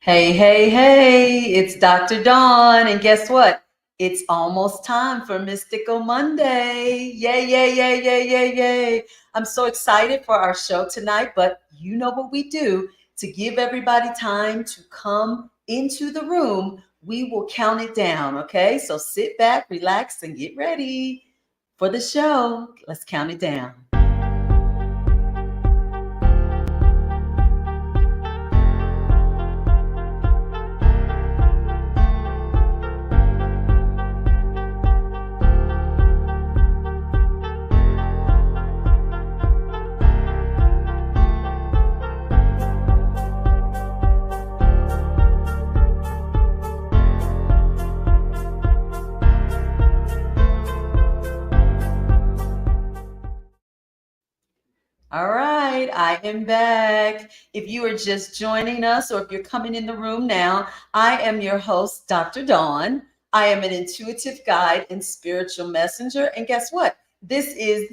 Hey, hey, hey, it's Dr. Dawn, and guess what? It's almost time for Mystical Monday. Yay, yay, yay, yay, yay, yay. I'm so excited for our show tonight, but you know what we do. To give everybody time to come into the room, we will count it down, okay? So sit back, relax, and get ready for the show. Let's count it down. All right, I am back. If you are just joining us or if you're coming in the room now, I am your host, Dr. Dawn. I am an intuitive guide and spiritual messenger. And guess what? This is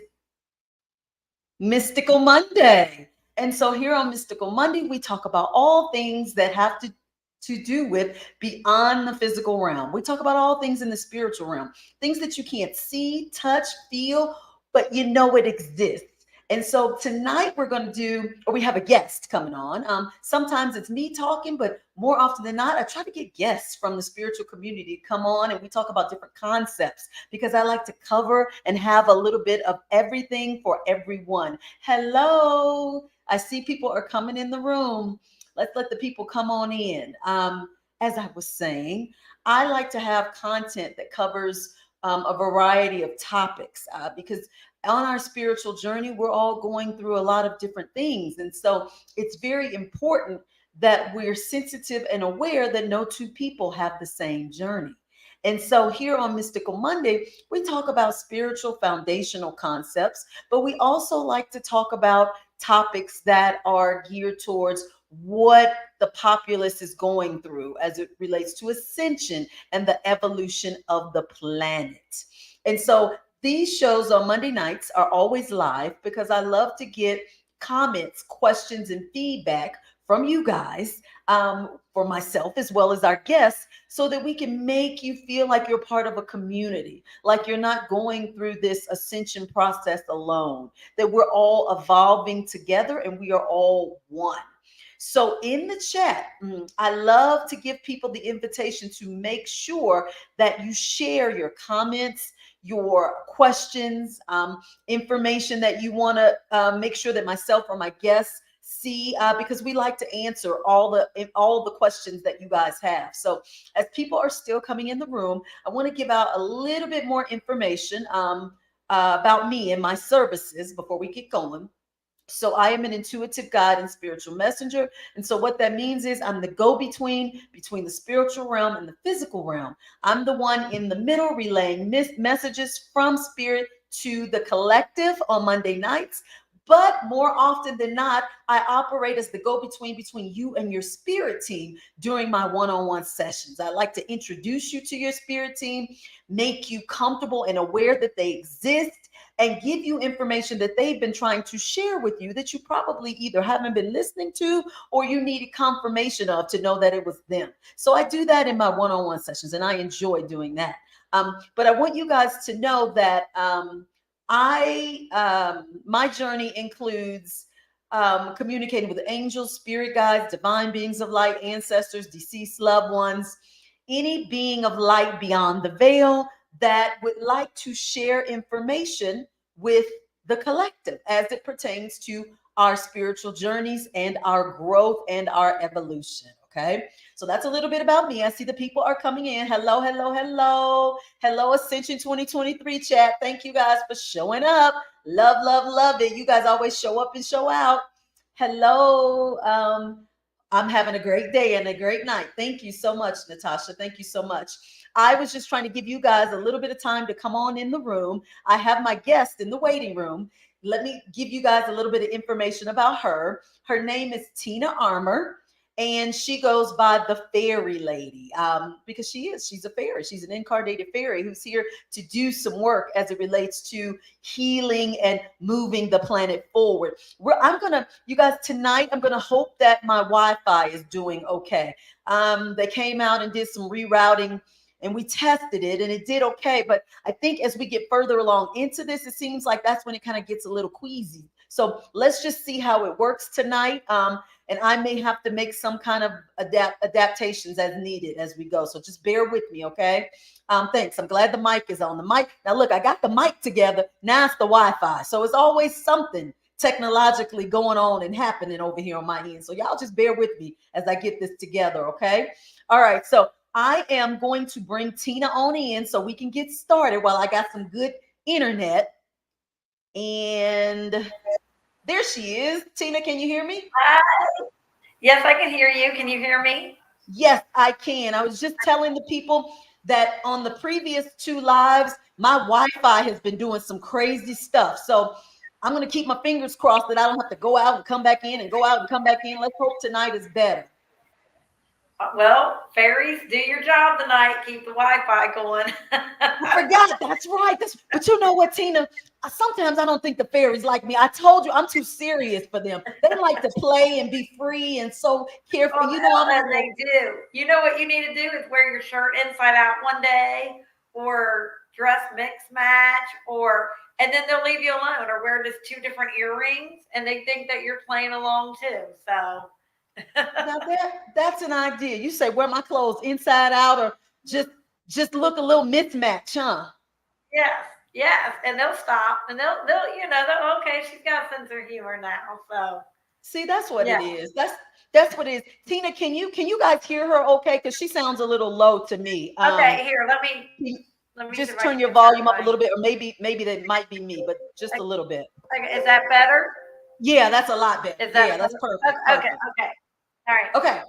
Mystical Monday. And so here on Mystical Monday, we talk about all things that have to do with beyond the physical realm. We talk about all things in the spiritual realm, things that you can't see, touch, feel, but you know it exists. And so tonight we're going to do, or we have a guest coming on. Sometimes it's me talking, but more often than not, I try to get guests from the spiritual community to come on and we talk about different concepts because I like to cover and have a little bit of everything for everyone. Hello. I see people are coming in the room. Let's let the people come on in. As I was saying, I like to have content that covers a variety of topics because on our spiritual journey, we're all going through a lot of different things. And so it's very important that we're sensitive and aware that no two people have the same journey. And so here on Mystical Monday, we talk about spiritual foundational concepts, but we also like to talk about topics that are geared towards what the populace is going through as it relates to ascension and the evolution of the planet. And so these shows on Monday nights are always live because I love to get comments, questions, and feedback from you guys, for myself as well as our guests, so that we can make you feel like you're part of a community, like you're not going through this ascension process alone, that we're all evolving together and we are all one. So in the chat, I love to give people the invitation to make sure that you share your comments, your questions, information that you want to make sure that myself or my guests see, because we like to answer all the questions that you guys have. So as people are still coming in the room, I want to give out a little bit more information about me and my services before we get going. So I am an intuitive guide and spiritual messenger. And so what that means is I'm the go-between the spiritual realm and the physical realm. I'm the one in the middle relaying messages from spirit to the collective on Monday nights. But more often than not, I operate as the go-between you and your spirit team during my one-on-one sessions. I like to introduce you to your spirit team, make you comfortable and aware that they exist, and give you information that they've been trying to share with you that you probably either haven't been listening to or you needed confirmation of to know that it was them. So I do that in my one-on-one sessions and I enjoy doing that. But I want you guys to know that my journey includes communicating with angels, spirit guides, divine beings of light, ancestors, deceased loved ones, any being of light beyond the veil that would like to share information with the collective as it pertains to our spiritual journeys and our growth and our evolution. Okay. So that's a little bit about me. I see the people are coming in. Hello, hello, hello. Hello, Ascension 2023 chat. Thank you guys for showing up. Love, love, love it. You guys always show up and show out. Hello. I'm having a great day and a great night. Thank you so much, Natasha. Thank you so much. I was just trying to give you guys a little bit of time to come on in the room. I have my guest in the waiting room. Let me give you guys a little bit of information about her. Her name is Tina Armour, and she goes by the fairy lady, because she's a fairy. She's an incarnated fairy who's here to do some work as it relates to healing and moving the planet forward. I'm gonna, you guys, tonight I'm gonna hope that my Wi-Fi is doing okay. They came out and did some rerouting, and we tested it and it did okay. But I think as we get further along into this, it seems like that's when it kind of gets a little queasy. So let's just see how it works tonight. And I may have to make some kind of adaptations as needed as we go. So just bear with me, okay? Thanks. I'm glad the mic is on. The mic. Now, look, I got the mic together. Now it's the Wi-Fi. So it's always something technologically going on and happening over here on my end. So y'all just bear with me as I get this together, okay? All right. So I am going to bring Tina on in so we can get started while I got some good internet. And there she is. Tina, can you hear me? Hi. Yes, I can hear you. Can you hear me? Yes, I can. I was just telling the people that on the previous two lives, my Wi-Fi has been doing some crazy stuff. So I'm going to keep my fingers crossed that I don't have to go out and come back in and go out and come back in. Let's hope tonight is better. Well, fairies, do your job tonight. Keep the Wi-Fi going. I forgot. That's right. But you know what, Tina? Sometimes I don't think the fairies like me. I told you I'm too serious for them. They like to play and be free and so carefree. Oh, You know, I'm a and little. they do. You know what you need to do is wear your shirt inside out one day, or dress mix match, or and then they'll leave you alone, or wear just two different earrings, and they think that you're playing along too. So. Now that's an idea. You say wear my clothes inside out or just just look a little mismatch, huh? Yes, yes, and they'll stop, and they'll okay. She's got a sense of humor now, so See, that's what yeah. it is. That's what it is. Tina, can you guys hear her okay? Because she sounds a little low to me. Okay, here, Can you let me see if just I turn can your turn volume up a my. little bit, or maybe that might be me, but just a little bit. Okay, is that better? Yeah, that's a lot better. Is that Yeah, that's better? perfect. Okay, Perfect. okay, all right. Okay.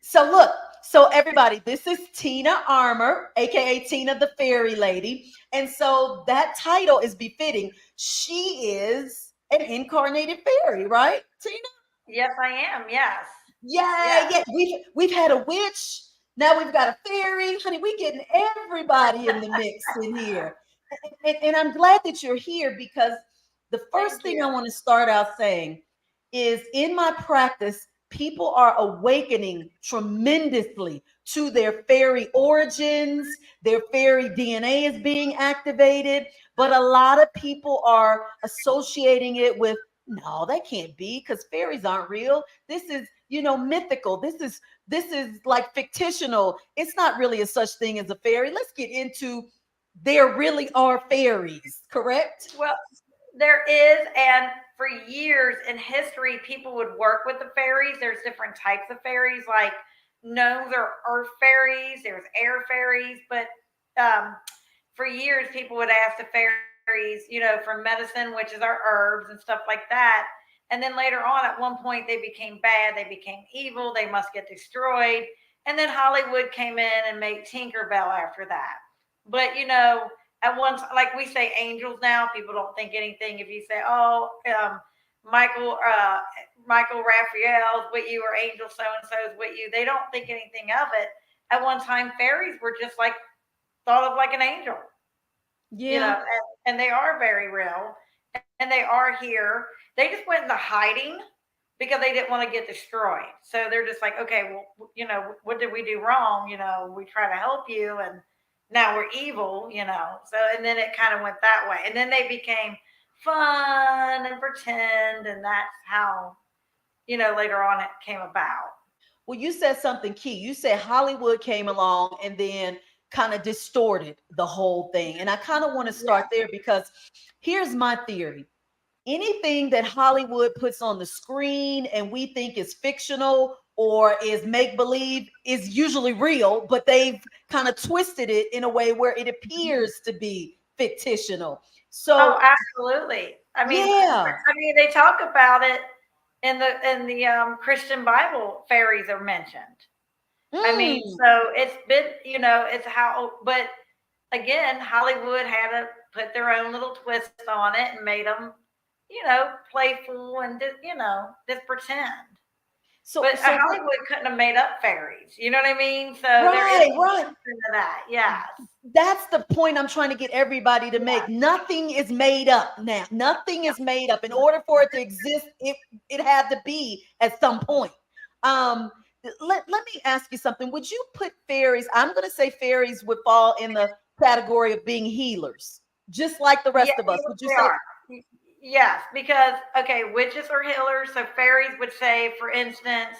So look, so everybody, this is Tina Armour, aka Tina the Fairy Lady. And so that title is befitting. She is an incarnated fairy, right, Tina? Yes, I am. Yes, Yeah, yes. yeah. We've had a witch. Now we've got a fairy. Honey, we getting everybody in the mix in here. And I'm glad that you're here because the first Thank thing you. I want to start out saying is in my practice, people are awakening tremendously to their fairy origins. Their fairy DNA is being activated, but a lot of people are associating it with no, that can't be because fairies aren't real. This is, mythical. This is like fictional. It's not really a such thing as a fairy. Let's get into there really are fairies, correct? Well, there is, and for years in history, people would work with the fairies. There's different types of fairies, like gnomes are earth fairies. There's air fairies, but um, for years, people would ask the fairies, for medicine, which is our herbs and stuff like that. And then later on, at one point, they became bad. They became evil. They must get destroyed. And then Hollywood came in and made Tinkerbell after that. But at once, like we say angels now, people don't think anything. If you say, oh, Michael, Michael Raphael's with you, or Angel so and so is with you, they don't think anything of it. At one time, fairies were just like thought of like an angel, Yeah. and they are very real, and they are here. They just went into hiding because they didn't want to get destroyed. So they're just like, okay, well, what did we do wrong? We try to help you, and now we're evil. So, and then it kind of went that way, and then they became fun and pretend, and that's how later on it came about. Well, you said something key. You said Hollywood came along and then kind of distorted the whole thing. And I kind of want to Yeah. start there because here's my theory. Anything that Hollywood puts on the screen and we think is fictional or is make believe is usually real, but they've kind of twisted it in a way where it appears to be fictional. Oh, So, absolutely. yeah. They talk about it in the Christian Bible. Fairies are mentioned. Mm, So it's been, it's how, but again, Hollywood had to put their own little twist on it and made them, playful and just pretend. So But so what Hollywood couldn't have made up fairies. You know what I mean? So there is right, some right. truth into that. Yes. That's the point I'm trying to get everybody to make. Yeah. Nothing is made up now. Nothing Yeah. is made up. In order for it to exist, it had to be at some point. Um, let me ask you something. Would you put fairies? I'm going to say fairies would fall in the category of being healers, just like the Yeah, rest of us. yes, Would you they say? are. Yes, because okay, witches are healers. So fairies would say, for instance,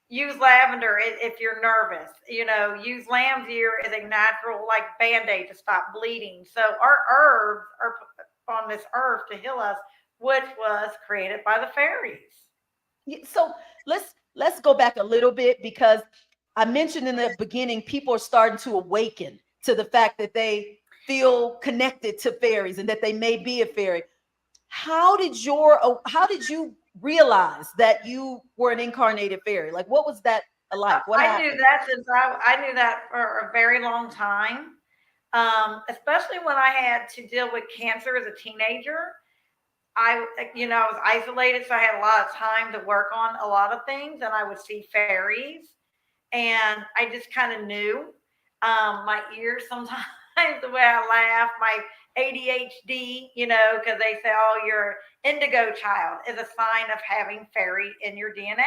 use lavender if you're nervous. You know, use lamb's ear as a natural like band-aid to stop bleeding. So our herbs are on this earth to heal us, which was created by the fairies. So let's go back a little bit because I mentioned in the beginning people are starting to awaken to the fact that they feel connected to fairies and that they may be a fairy. How did you realize that you were an incarnated fairy? Like what was that like? What I knew happened? that since I knew that for a very long time. Especially when I had to deal with cancer as a teenager. I was isolated, so I had a lot of time to work on a lot of things, and I would see fairies, and I just kind of knew. My ears sometimes, the way I laugh, my ADHD, because they say, oh, your indigo child is a sign of having fairy in your DNA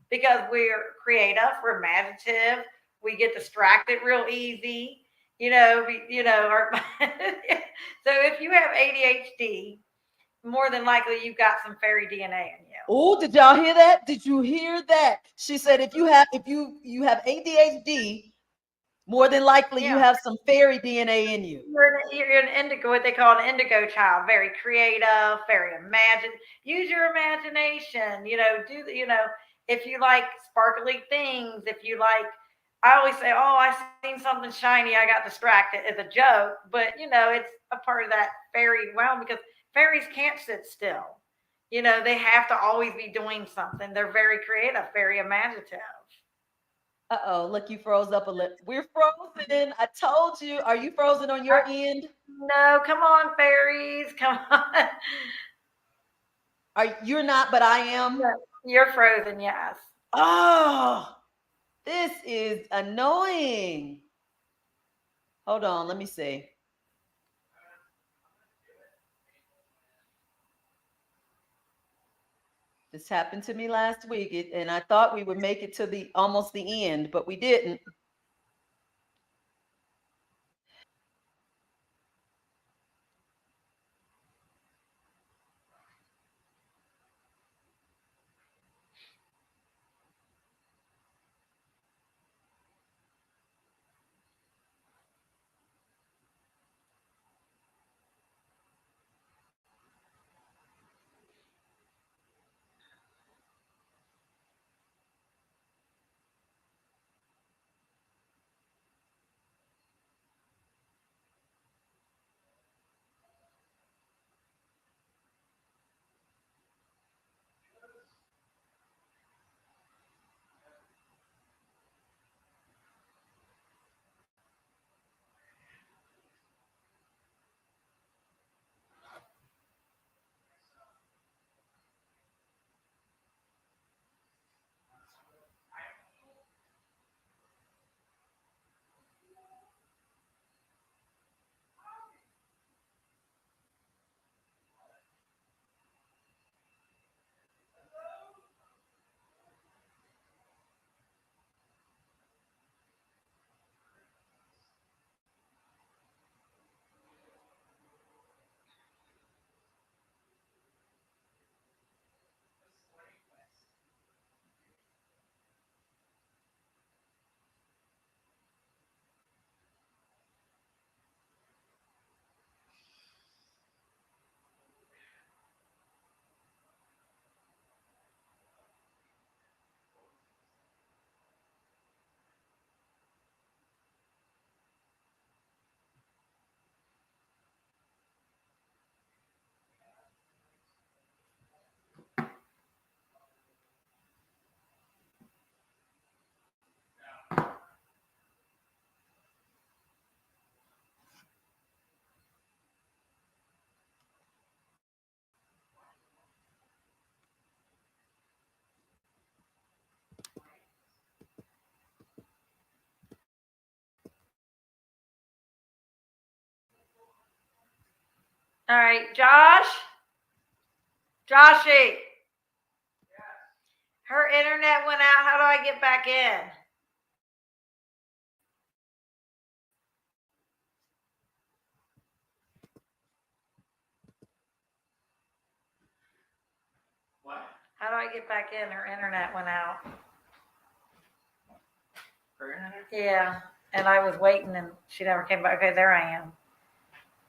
because we're creative, we're imaginative, we get distracted real easy. So if you have ADHD, more than likely you've got some fairy DNA in you. Oh, did y'all hear that? Did you hear that? She said if you have ADHD, more than likely you Yeah. have some fairy DNA in you. You're an indigo, what they call an indigo child. Very creative, very imagine. Use your imagination. If you like sparkly things, if you like, I always say, "Oh, I seen something shiny, I got distracted," as a joke. But it's a part of that fairy realm because fairies can't sit still. They have to always be doing something. They're very creative, very imaginative. Uh-oh, look, you froze up a little. We're frozen. I told you. Are you frozen on your end? No, come on, fairies, come on. You're not, but I am. Yeah, you're frozen, yes. Oh, this is annoying. Hold on, let me see. This happened to me last week, and I thought we would make it to the almost the end, but we didn't. All right, Josh. Joshy. Her internet went out. How do I get back in? What? How do I get back in? Her internet went out. Her internet? Yeah. And I was waiting and she never came back. Okay, there I am.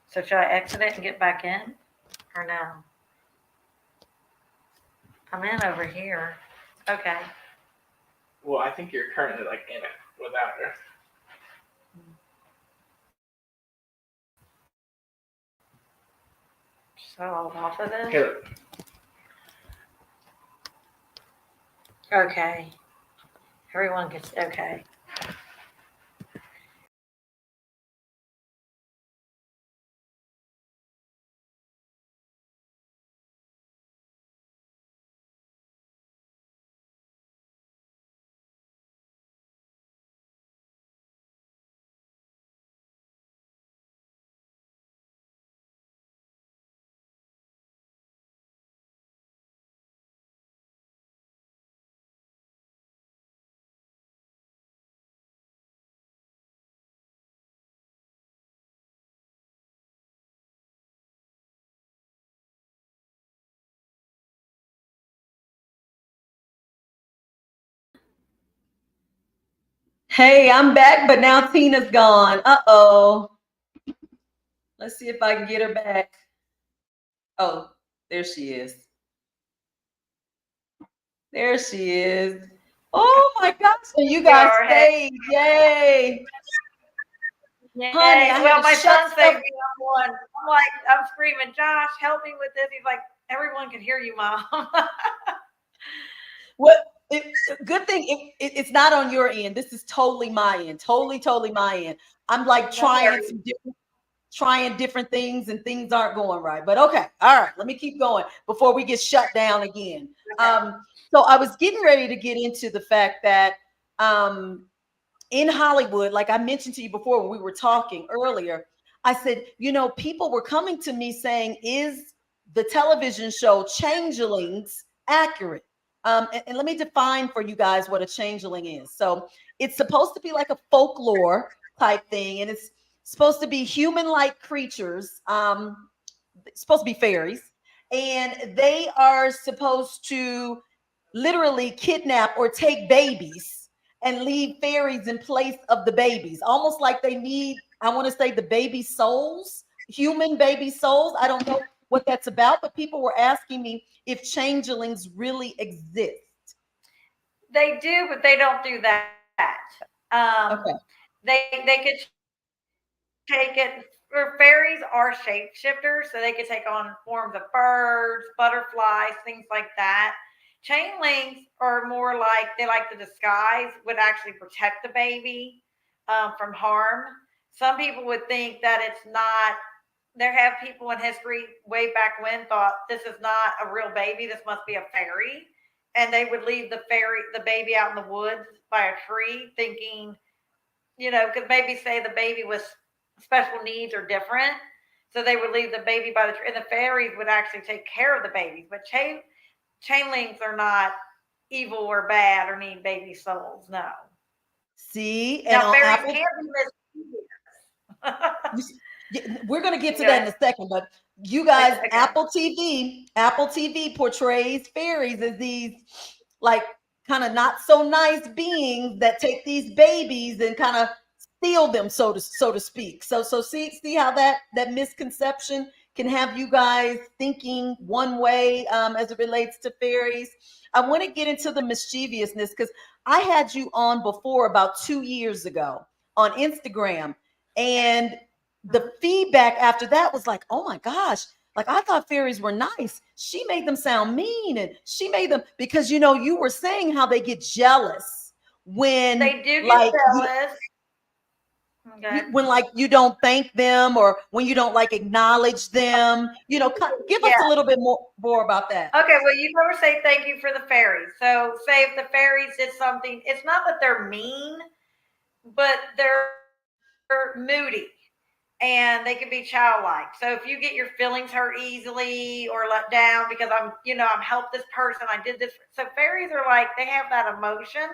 So should I exit it and get back in? Or no? I'm in over here. Okay. Well, I think you're currently like in it without her. So I'll off of this. Okay, look. Okay. Everyone gets okay. Hey, I'm back, but now Tina's gone. Uh-oh. Let's see if I can get her back. Oh, there she is. There she is. Oh my gosh. So you guys Are, hey. stayed. Yay. Honey, I Yay. had Well, to my shut son stuff. saved me on one. I'm like, I'm screaming, Josh, help me with this. He's like, everyone can hear you, Mom. What? Good thing it's not on your end. This is totally my end. Totally my end. I'm like No worries. trying different things and things aren't going right. But okay, all right, let me keep going before we get shut down again. Okay. So I was getting ready to get into the fact that in Hollywood, like I mentioned to you before when we were talking earlier, I said, people were coming to me saying, is the television show Changelings accurate? And let me define for you guys what a changeling is. So it's supposed to be like a folklore type thing, and it's supposed to be human-like creatures. It's supposed to be fairies, and they are supposed to literally kidnap or take babies and leave fairies in place of the babies, almost like they need, I want to say, the baby souls, human baby souls. I don't know what that's about, but people were asking me if changelings really exist. They do, but they don't do that. Okay. They could take it. Or fairies are shapeshifters, so they could take on forms of birds, butterflies, things like that. Chain links are more like they like the disguise, would actually protect the baby from harm. Some people would think that it's not. There have people in history way back when thought this is not a real baby. This must be a fairy, and they would leave the baby out in the woods by a tree, thinking, because maybe say the baby was special needs or different. So they would leave the baby by the tree, and the fairies would actually take care of the babies. But chain links are not evil or bad or need baby souls. No. See, and Now on fairies Apple, can be mischievous. we're going to get to that in Yeah. a second, but you guys, Okay. Apple TV portrays fairies as these like kind of not so nice beings that take these babies and kind of steal them, so to speak. So see how that misconception can have you guys thinking one way as it relates to fairies. I want to get into the mischievousness because I had you on before about 2 years ago on Instagram, and the feedback after that was like, oh my gosh, like I thought fairies were nice. She made them sound mean, and she made them because you were saying how they get jealous when They do get like jealous. Okay. when like you don't thank them or when you don't like acknowledge them. Give us Yeah. a little bit more about that. Okay, well, you never say thank you for the fairies. So, say if the fairies did something, it's not that they're mean, but they're moody. and they can be childlike. So if you get your feelings hurt easily or let down because I'm helped this person, I did this. So fairies are like, they have that emotion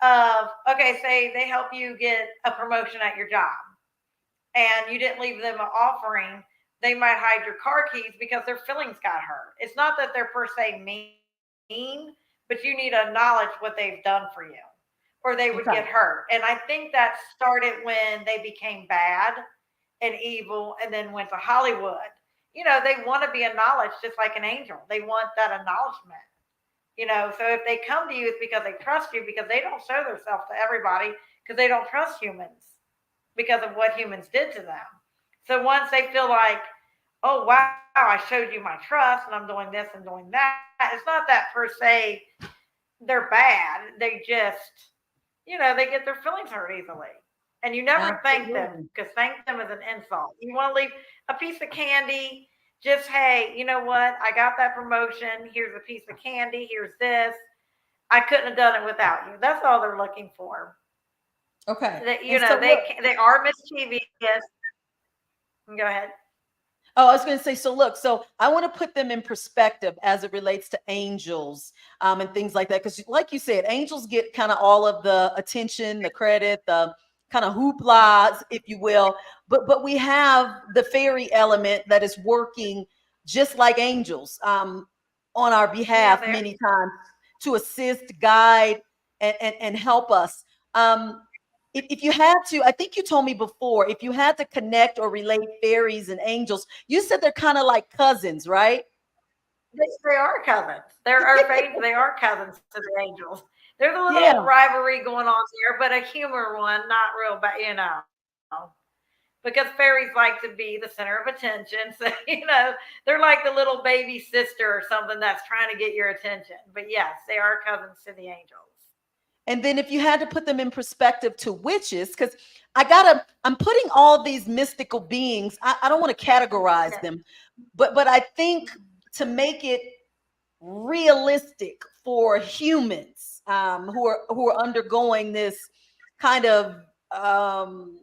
of, okay, say they help you get a promotion at your job and you didn't leave them an offering, they might hide your car keys because their feelings got hurt. It's not that they're per se mean, but you need to acknowledge what they've done for you or they would get Okay. hurt. And I think that started when they became bad and evil and then went to Hollywood. They want to be acknowledged just like an angel. They want that acknowledgement. So if they come to you, it's because they trust you because they don't show themselves to everybody because they don't trust humans because of what humans did to them. So once they feel like, oh wow, I showed you my trust and I'm doing this and doing that, it's not that per se they're bad. They just, they get their feelings hurt easily. And you never thank them Absolutely. because thank them is an insult. You want to leave a piece of candy, just hey, you know what? I got that promotion. Here's a piece of candy. Here's this. I couldn't have done it without you. That's all they're looking for. Okay. That And so look, they are mischievous. Go ahead. oh, I was going to say, so look, so I want to put them in perspective as it relates to angels, and things like that. Because, like you said, angels get kind of all of the attention, the credit, the kind of hooplas, if you will. But we have the fairy element that is working just like angels, on our Yeah, behalf they're many times to assist, guide, and help us. Um, if you had to, I think you told me before, if you had to connect or relate fairies and angels, you said they're kind of like cousins, right? they are cousins. They're our favorite. They are cousins to the angels. There's a little Yeah. rivalry going on there, but a humor one, not real bad, because fairies like to be the center of attention. So, they're like the little baby sister or something that's trying to get your attention. But yes, they are cousins to the angels. And then if you had to put them in perspective to witches, because I'm putting all these mystical beings, I don't want to categorize Yes. them, but I think to make it realistic for humans, who are undergoing this kind of, um,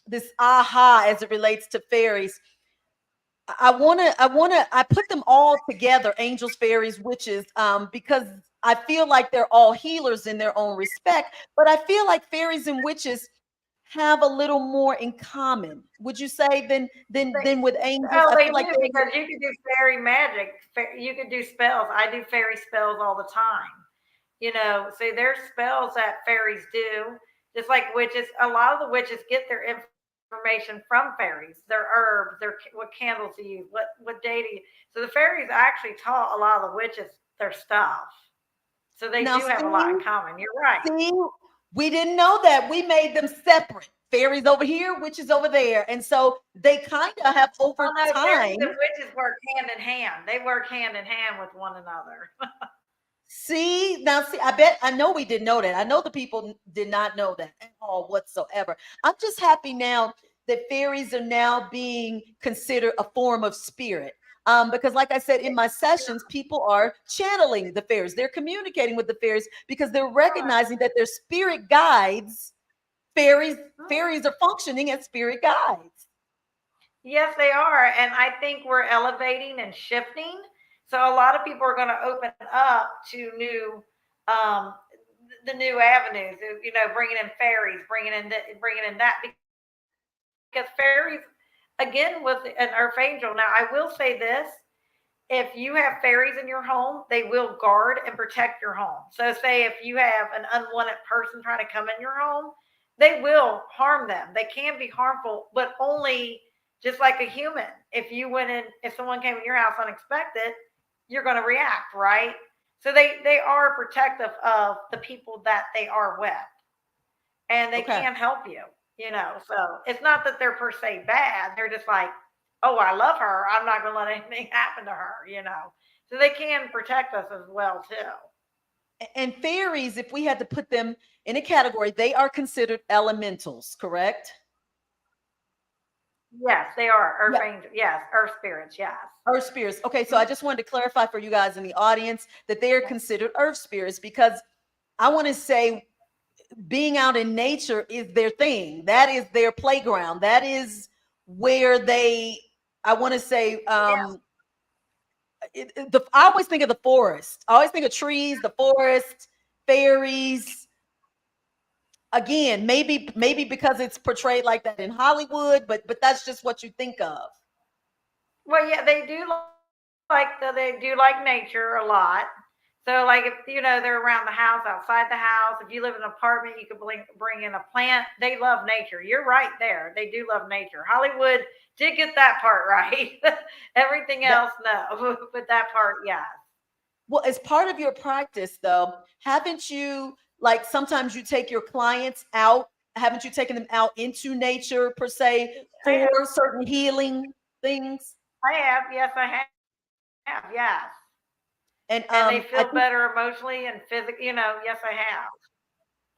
this aha as it relates to fairies. I put them all together, angels, fairies, witches, because I feel like they're all healers in their own respect, but I feel like fairies and witches have a little more in common. Would you say They, than with angels? oh, I they feel like do they're a because you can do fairy magic. You can do spells. I do fairy spells all the time. So there's spells that fairies do, just like witches. A lot of the witches get their information from fairies, their herbs, what candles to use, what day to use. So the fairies actually taught a lot of the witches their stuff. So they do now have a lot in see, common. You're right. see, we didn't know that. We made them separate. Fairies over here, witches over there. And so they kind of have Oh over no, fairies and time. witches work hand in hand. They work hand in hand with one another. See, now see, I bet I know we didn't know that. I know the people did not know that at all whatsoever. I'm just happy now that fairies are now being considered a form of spirit. Because like I said in my sessions, people are channeling the fairies. They're communicating with the fairies because they're recognizing that their spirit guides, fairies, fairies are functioning as spirit guides. Yes, they are. And I think we're elevating and shifting. So a lot of people are going to open up to um, the new avenues, bringing in fairies, bringing in that because fairies, again, with an archangel. Now, I will say this. If you have fairies in your home, they will guard and protect your home. So, say if you have an unwanted person trying to come in your home, they will harm them. They can be harmful, but only just like a human. If someone came in your house unexpected, you're going to react, right? So they are protective of the people that they are with, and they Okay. can help you. So it's not that they're per se bad. They're just like, oh, I love her. I'm not going to let anything happen to her. So they can protect us as well too. And fairies, if we had to put them in a category, they are considered elementals, correct? Yes, they are earth Yeah. angels. Yes, earth spirits. Yes. Earth spirits. Okay, so I Mhm. just wanted to clarify for you guys in the audience that they are Yeah. considered earth spirits because I want to say being out in nature is their thing. That is their playground. That is where they, I want to say, Yeah. I always think of the forest. I always think of trees, the forest, fairies. Again, maybe because it's portrayed like that in Hollywood, but that's just what you think of. Well, yeah, they do like nature a lot. So, like if they're around the house, outside the house. If you live in an apartment, you could bring in a plant. They love nature. You're right there. They do love nature. Hollywood did get that part right. Everything That else, no, but that part, yes. well, as part of your practice, though, haven't you, like, sometimes you take your clients out? Haven't you taken them out into nature per se I for have. certain healing things? I have. Yes, I have. Yes, And and they I feel think better emotionally and physically. Yes, I have.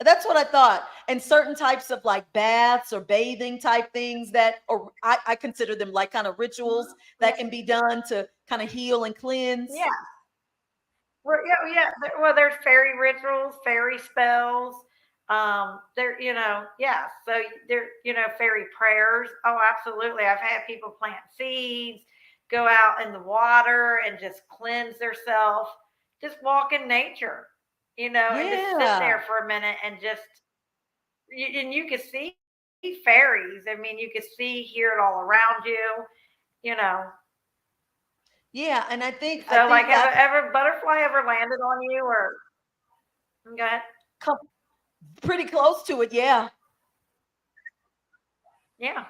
that's what I thought. And certain types of like baths or bathing type things that, or I consider them like kind of rituals Yeah, that can be done to kind of heal and cleanse. yeah. Well, yeah, yeah. Well, there's fairy rituals, fairy spells. Yeah. So fairy prayers. Oh, absolutely. I've had people plant seeds, go out in the water and just cleanse themselves, just walk in nature, and just sit Yeah. there for a minute and and you can see fairies. I mean, you can hear it all around you, you know. Yeah. And I So, like, think have that a ever butterfly ever landed on you or go ahead? come pretty close to it. Yeah. Yeah.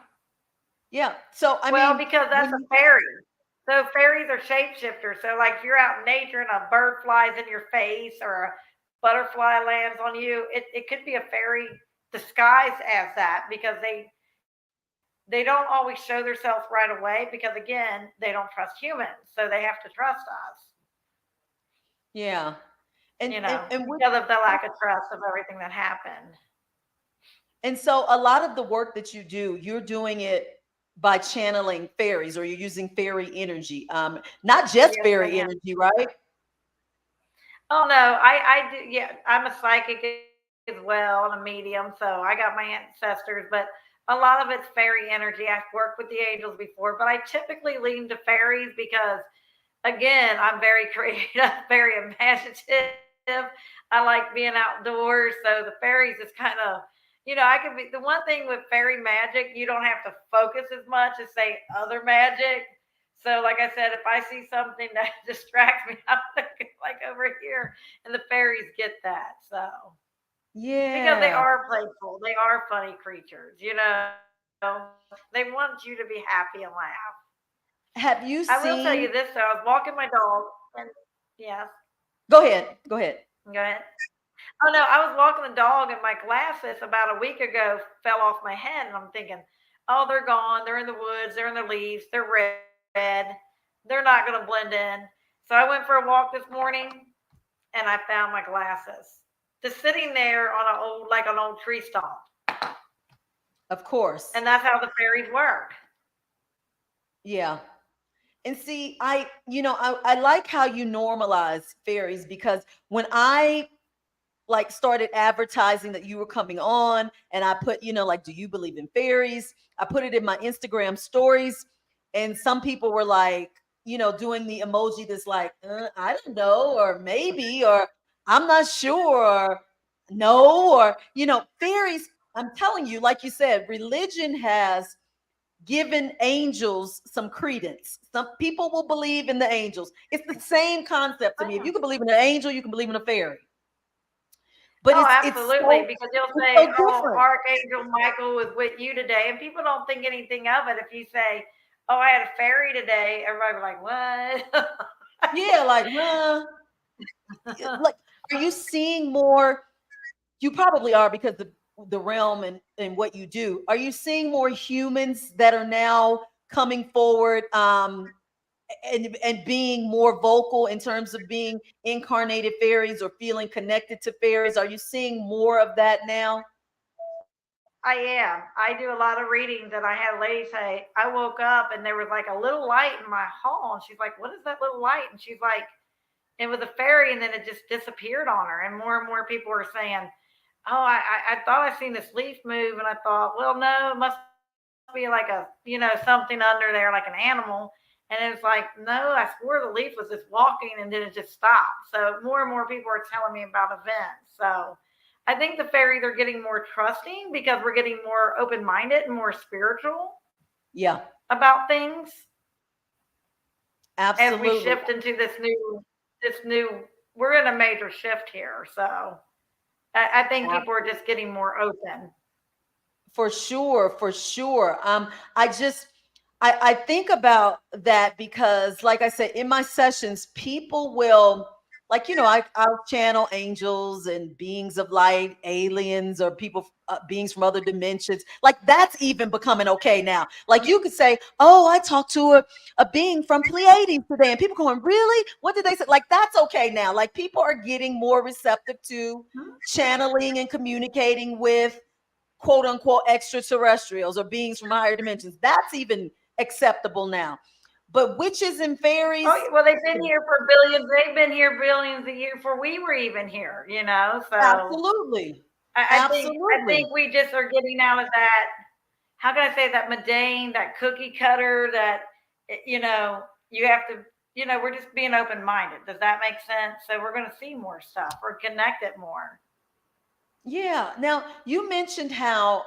Yeah. So, I Well, mean, because that's when a you, fairy. So fairies are shapeshifters. So like if you're out in nature and a bird flies in your face or a butterfly lands on you, it could be a fairy disguised as that because they don't always show themselves right away because again, they don't trust humans. So they have to trust us, yeah. And with, because of the lack of trust of everything that happened. and so a lot of the work that you do, you're doing it by channeling fairies, or you're using fairy energy. Not just Yes, I fairy am. energy, right? Oh no, I do. Yeah, I'm a psychic as well and a medium, so I got my ancestors, but a lot of it's fairy energy. I've worked with the angels before, but I typically lean to fairies because, again, I'm very creative, very imaginative. I like being outdoors, so the fairies is kind of, I could be the one thing with fairy magic. You don't have to focus as much as say other magic. So, like I said, if I see something that distracts me, I'm like over here, and the fairies get that. So, because they Yeah. are playful, they are funny creatures. They want you to be happy and laugh. Have I you will tell you this seen? though, I was walking my dog, and yes, Go ahead. Go ahead. go ahead. Oh no, I was walking the dog, and my glasses about a week ago fell off my head, and I'm thinking, oh, they're gone. They're in the woods. They're in the leaves. They're red. They're not going to blend in. So I went for a walk this morning, and I found my glasses just sitting there on like an old tree stump, Of course. and that's how the fairies work. Yeah. And see, I like how you normalize fairies, because when I like started advertising that you were coming on, and I put, like, do you believe in fairies? I put it in my Instagram stories, and some people were like, doing the emoji that's like, I don't know, or maybe, or I'm not sure, or no, or, fairies. I'm telling you, like you said, religion has given angels some credence. Some people will believe in the angels. It's the same concept to me. If you Oh, can believe in an angel, you can believe in a fairy. But oh, it's absolutely. so Because you'll it's say, so "Oh, different. Archangel Michael was with you today," and people don't think anything of it. If you say, "Oh, I had a fairy today," everybody be like, "What?" Yeah, like, like, are you seeing more? You probably are, because the realm and what you do. Are you seeing more humans that are now coming forward, and being more vocal in terms of being incarnated fairies or feeling connected to fairies? Are you seeing more of that now? I am. I do a lot of readings, and I had a lady say, I woke up and there was like a little light in my hall. And she's like, "What is that little light?" And she's like, it was a fairy, and then it just disappeared on her. And more people were saying, "Oh, I thought I seen this leaf move," and I thought, well, no, it must be a fairy. be like a, something under there, like an animal. And it's like, no, I swore the leaf was just walking and then it just stopped. So more and more people are telling me about events. So I think the fairies are getting more trusting because we're getting more open minded and more spiritual Yeah, about things as we absolutely. shift into this new, we're in a major shift here. So I think people are just getting more open. For sure, for sure. I just I think about that because, like I said, in my sessions, people will I'll channel angels and beings of light, aliens, or people beings from other dimensions. Like that's even becoming okay now. Like you could say, "Oh, I talked to a being from Pleiades today," and people going, "Really? What did they say?" Like that's okay now. Like people are getting more receptive to channeling and communicating with quote unquote extraterrestrials or beings from higher dimensions. That's even acceptable now. But witches and Oh, fairies, well, they've been here for billions. They've been here billions of years before we were even here, So absolutely. I think Absolutely. we just are getting out of that. How can I say that mundane, that cookie cutter, that you have to, we're just being open minded. Does that make sense? So we're going to see more stuff. We're connected more. Yeah. Now you mentioned how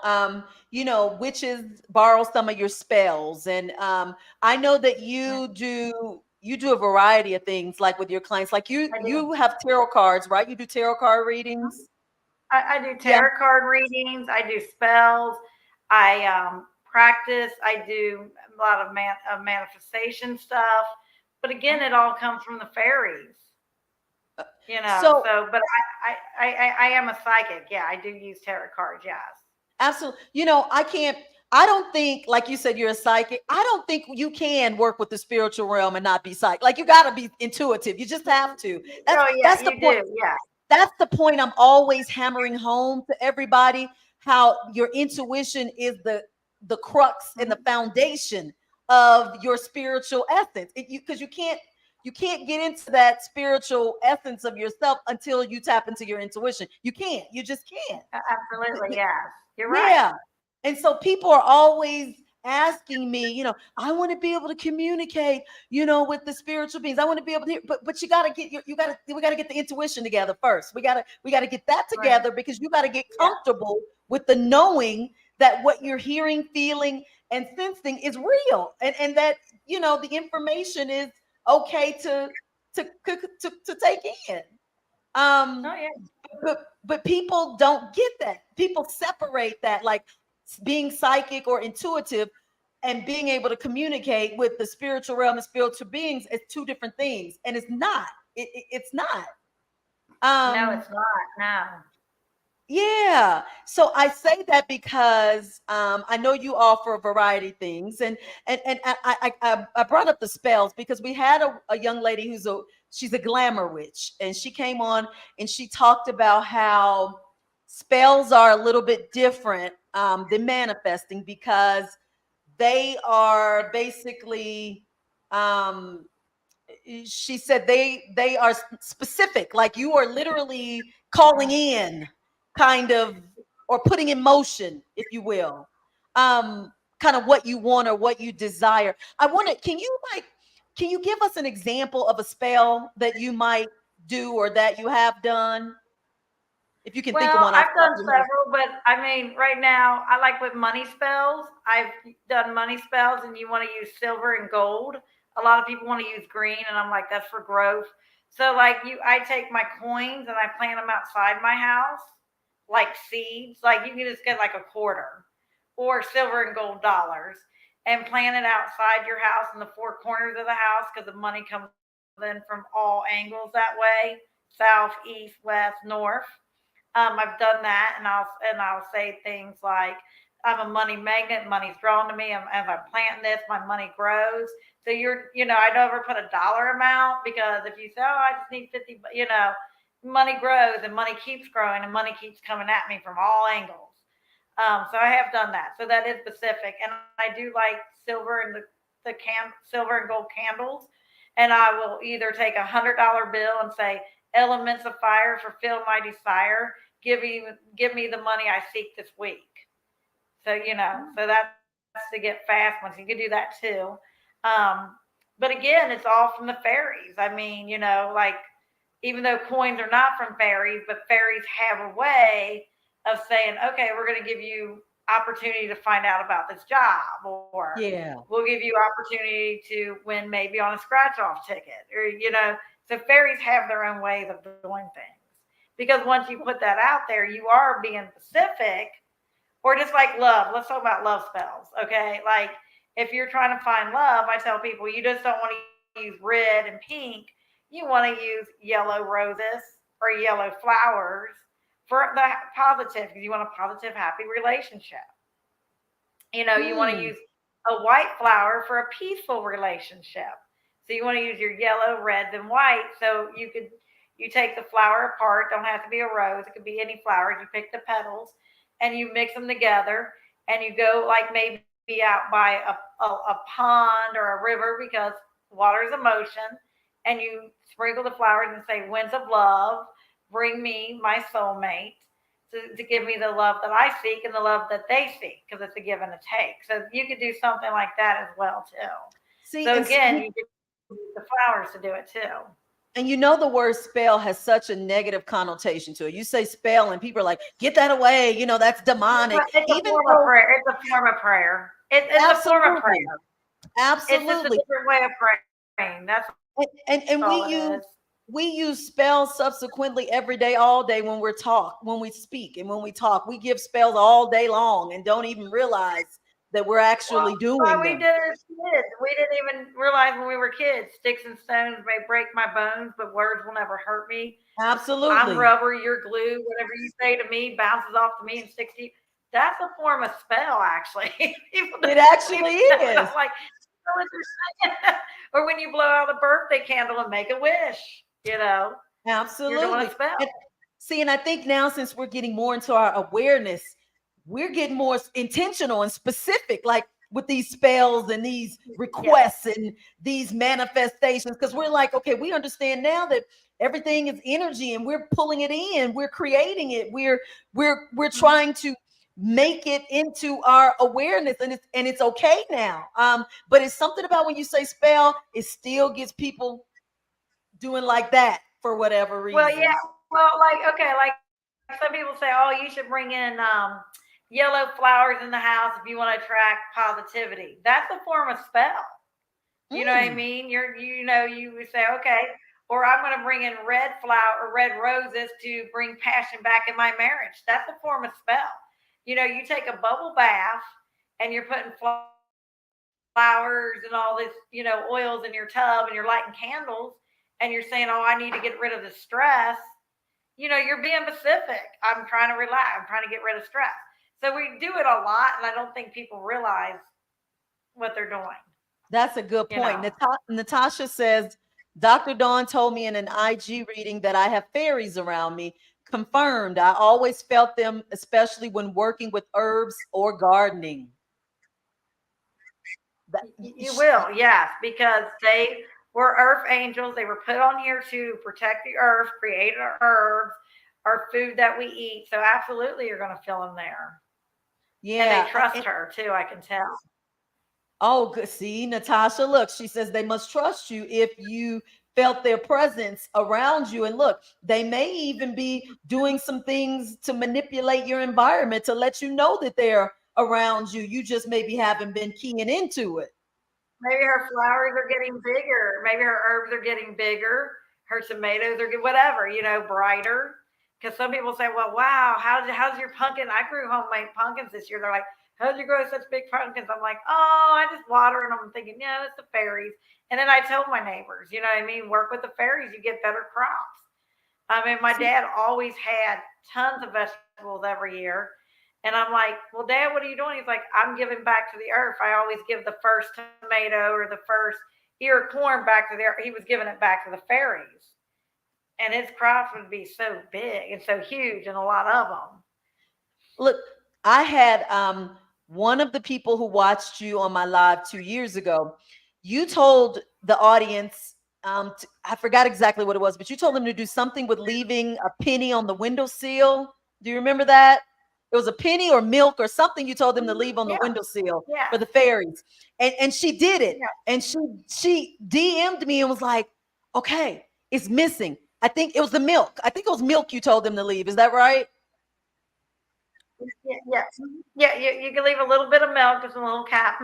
witches borrow some of your spells. And I know that you do a variety of things like with your clients. Like you I do. you have tarot cards, right? You do tarot card readings. I do Yeah. tarot card readings. I do spells. I practice. I do a lot of manifestation stuff. But again, it all comes from the fairies, So But I am a psychic. Yeah, I do use tarot cards. Yes. absolutely. I don't think, like you said, you're a psychic. I don't think you can work with the spiritual realm and not be psychic. Like you got to be intuitive. You just have to. That's Oh yeah, that's the you point. do. Yeah. That's the point I'm always hammering home to everybody, how your intuition is the crux and the Mhm. foundation of your spiritual essence. Because you can't get into that spiritual essence of yourself until you tap into your intuition. You can't. You just can't. Absolutely. Yes. You're right. Yeah. And so people are always asking me, I want to be able to communicate, with the spiritual beings. I want to be able to hear, but you got to get we got to get the intuition together first. We got to get that Right. together because you got to get Yeah. comfortable with the knowing that what you're hearing, feeling, and sensing is real, and that the information is okay to take in. Oh Um, yeah. but people don't get that. People separate that, like being psychic or intuitive and being able to communicate with the spiritual realm and spiritual beings as two different things, and it's not. It's not. No, Um, it's not. No. yeah. So I say that because I know you offer a variety of things, and I brought up the spells because we had a young lady she's a glamour witch, and she came on and she talked about how spells are a little bit different than manifesting because they are basically um, she said they are specific, like you are literally calling in kind of, or putting in motion, if you will, um kind of what you want or what you desire. I want to can you give us an example of a spell that you might do or that you have done, if you can think of Well, one off I've the top done of your head? several, but I mean, right now I like with money spells. I've done money spells, and you want to use silver and gold. A lot of people want to use green, and I'm like, that's for growth. So, like I take my coins and I plant them outside my house, like seeds. Like you can just get like a quarter or silver and gold dollars and plant it outside your house in the four corners of the house because the money comes in from all angles that way: south, east, west, north. I've done that, and I'll say things like, "I'm a money magnet. Money's drawn to me. As I'm planting this, my money grows." So I never put a dollar amount because if you say, "Oh, I just need 50," money grows and money keeps growing and money keeps coming at me from all angles. So I have done that. So that is specific, and I do like silver and silver and gold candles, and I will either take $100 bill and say, "Elements of fire, fulfill my desire. Give me the money I seek this week." So so that's to get fast ones. You could do that too. Um, but again, it's all from the fairies. I mean, like even though coins are not from fairies, but fairies have a way of saying, okay, we're going to give you opportunity to find out about this job, or Yeah. we'll give you opportunity to win maybe on a scratch off ticket, or. So fairies have their own ways of doing things. Because once you put that out there, you are being specific, or just like love. Let's talk about love spells, okay? Like if you're trying to find love, I tell people you just don't want to use red and pink. You want to use yellow roses or yellow flowers for the positive, because you want a positive, happy relationship. You want to Hmm. use a white flower for a peaceful relationship. So you want to use your yellow, reds, and white. So you take the flower apart. Don't have to be a rose. It could be any flower. You pick the petals and you mix them together. And you go like maybe out by a pond or a river, because water is emotion. And you sprinkle the flowers and say, "Winds of love, bring me my soulmate." To give me the love that I seek and the love that they seek, because it's a give and a take. So you could do something like that as well too. See, So again, you could use the flowers to do it too. and the word spell has such a negative connotation to it. You say spell, and people are like, "Get that away!" That's demonic. It's a Even form of though, prayer. It's a form of prayer. It's a form of absolutely, prayer. It's just a absolutely, different way of praying. That's all it is. and we use spells subsequently every day, all day, when we speak, and when we talk, we give spells all day long and don't even realize that we're Well, actually why doing we them. did it as kids. We didn't even realize when we were kids. Sticks and stones may break my bones, but words will never hurt me. I'm Absolutely, rubber, you're glue. Whatever you say to me bounces off to me and sticks to you. That's a form of spell, actually. People it don't even actually know. And I'm is. like, know what you're saying? Or when you blow out a birthday candle and make a wish, you're doing a Absolutely. spell. And see, and I think now, since we're getting more into our awareness, we're getting more intentional and specific, like with these spells and these Yes. requests and these manifestations, because we're like, okay, we understand now that everything is energy and we're pulling it in, we're creating it, we're Mhm. trying to make it into our awareness, and it's okay now. But it's something about when you say spell, it still gets people doing like that for whatever Well, yeah. reason. Well, like, okay, like some people say, oh, you should bring in yellow flowers in the house if you want to attract positivity. That's a form of spell. You know what I Mm, mean? You would say, okay, or I'm going to bring in red flower or red roses to bring passion back in my marriage. That's a form of spell. You take a bubble bath and you're putting flowers and all this, oils in your tub and you're lighting candles and you're saying, oh, I need to get rid of the stress. You're being specific. I'm trying to relax. I'm trying to get rid of stress. So we do it a lot, and I don't think people realize what they're doing. that's a You good know. point. Natasha says, Dr. Dawn told me in an IG reading that I have fairies around me. Confirmed. I always felt them, especially when working with herbs or gardening. That, You will, yes, because they were earth angels. They were put on here to protect the earth, create our herbs, our food that we eat. So absolutely, you're going to feel them there, and they yeah. trust her too. I can tell. Oh, good. See, Natasha, look, she says they must trust you if you felt their presence around you. And look, they may even be doing some things to manipulate your environment to let you know that they're around you. You just maybe haven't been keying into it. Maybe her flowers are getting bigger. Maybe her herbs are getting bigger. Her tomatoes are getting whatever, brighter. Because some people say, "Well, wow, how's your pumpkin?" I grew homemade pumpkins this year. They're like, "How'd you grow such big pumpkins?" I'm like, "Oh, I just water them." I'm thinking, "Yeah, it's the fairies." And then I told my neighbors, you know what I mean? Work with the fairies, you get better crops. I mean, my See, dad always had tons of vegetables every year. And I'm like, well, Dad, what are you doing? He's like, I'm giving back to the earth. I always give the first tomato or the first ear of corn back to the earth. He was giving it back to the fairies. And his crops would be so big and so huge and a lot of them. look, I had one of the people who watched you on my live 2 years ago. You told the audience, I forgot exactly what it was, but you told them to do something with leaving a penny on the windowsill. Do you remember that? it was a penny or milk or something you told them to leave on the Yeah. windowsill Yeah. for the fairies. And she did it. Yeah. And she DM'd me and was like, okay, it's missing. I think it was the milk. I think it was milk you told them to leave. Is that right? Yeah. Yeah. Yeah. You can leave a little bit of milk, just a little cap.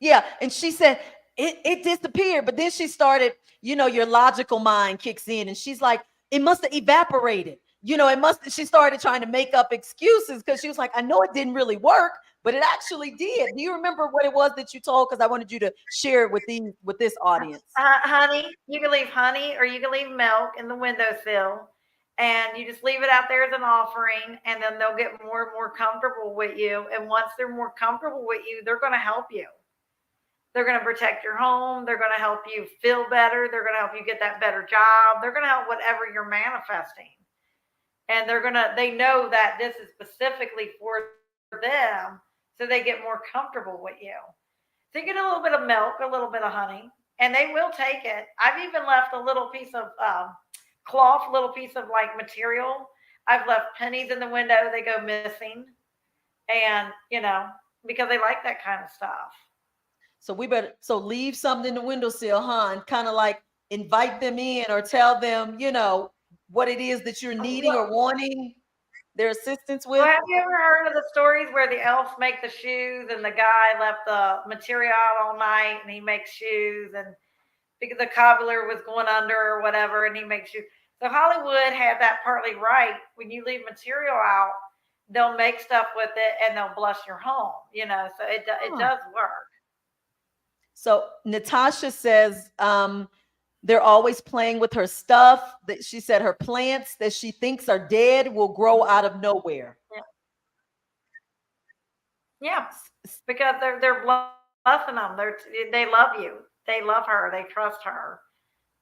Yeah. And she said it disappeared. But then she started, your logical mind kicks in and she's like, it must have evaporated. It must, she started trying to make up excuses because she was like, I know it didn't really work, but it actually did. Do you remember what it was that you told? Because I wanted you to share it with this audience. Honey, you can leave honey or you can leave milk in the windowsill, and you just leave it out there as an offering, and then they'll get more and more comfortable with you. And once they're more comfortable with you, they're going to help you. They're going to protect your home. They're going to help you feel better. They're going to help you get that better job. They're going to help whatever you're manifesting. And they know that this is specifically for them, so they get more comfortable with you. So you get a little bit of milk, a little bit of honey, and they will take it. I've even left a little piece of cloth, little piece of like material. I've left pennies in the window. They go missing, and because they like that kind of stuff. So leave something in the windowsill, huh? And kind of like invite them in or tell them, what it is that you're needing or wanting their assistance Well, with. have you ever heard of the stories where the elves make the shoes and the guy left the material out all night and he makes shoes, and because the cobbler was going under or whatever and he makes shoes? So Hollywood had that partly right. When you leave material out, they'll make stuff with it and they'll bless your home, so it Huh. does work. So Natasha says they're always playing with her stuff. That she said her plants that she thinks are dead will grow out of nowhere. Yeah. Yeah, because they're bluffing them. They love you. They love her. They trust her,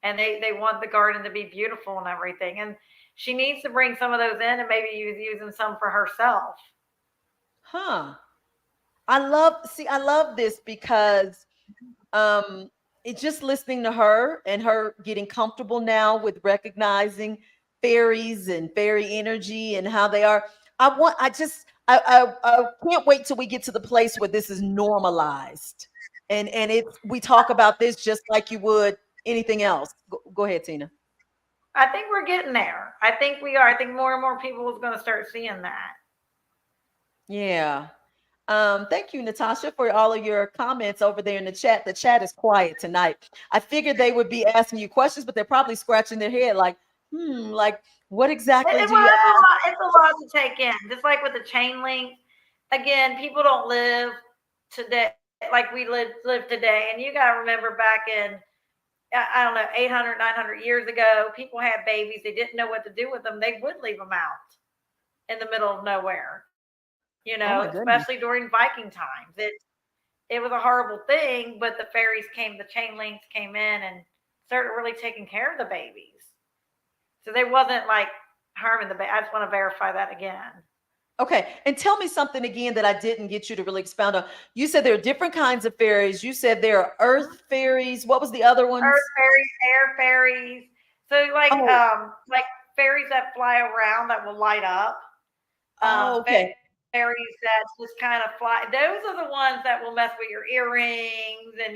and they want the garden to be beautiful and everything. And she needs to bring some of those in, and maybe use using some for herself. Huh. I love this because um it's just listening to her and her getting comfortable now with recognizing fairies and fairy energy and how they are. I can't wait till we get to the place where this is normalized and it's we talk about this just like you would anything else. Go ahead, Tina. I think we're getting there. I think we are. I think more and more people is going to start seeing that. Yeah. Thank you, Natasha, for all of your comments over there in the chat. The chat is quiet tonight. I figured they would be asking you questions, but they're probably scratching their head like, like what exactly do Well, you ask? it's a lot to take in. Just like with the chain link, again, people don't live today like we live today. And you got to remember back in, I don't know, 800, 900 years ago, people had babies. They didn't know what to do with them. They would leave them out in the middle of nowhere, Oh my especially goodness. during Viking times. It was a horrible thing, but the fairies came, the chain links came in and started really taking care of the babies. So they wasn't like harming the baby. I just want to verify that again. Okay. And tell me something again that I didn't get you to really expound on. You said there are different kinds of fairies. You said there are earth fairies. What was the other Earth ones? fairies, air fairies. So Oh, like fairies that fly around that will light up. oh, okay. Fairies that just kind of fly. Those are the ones that will mess with your earrings and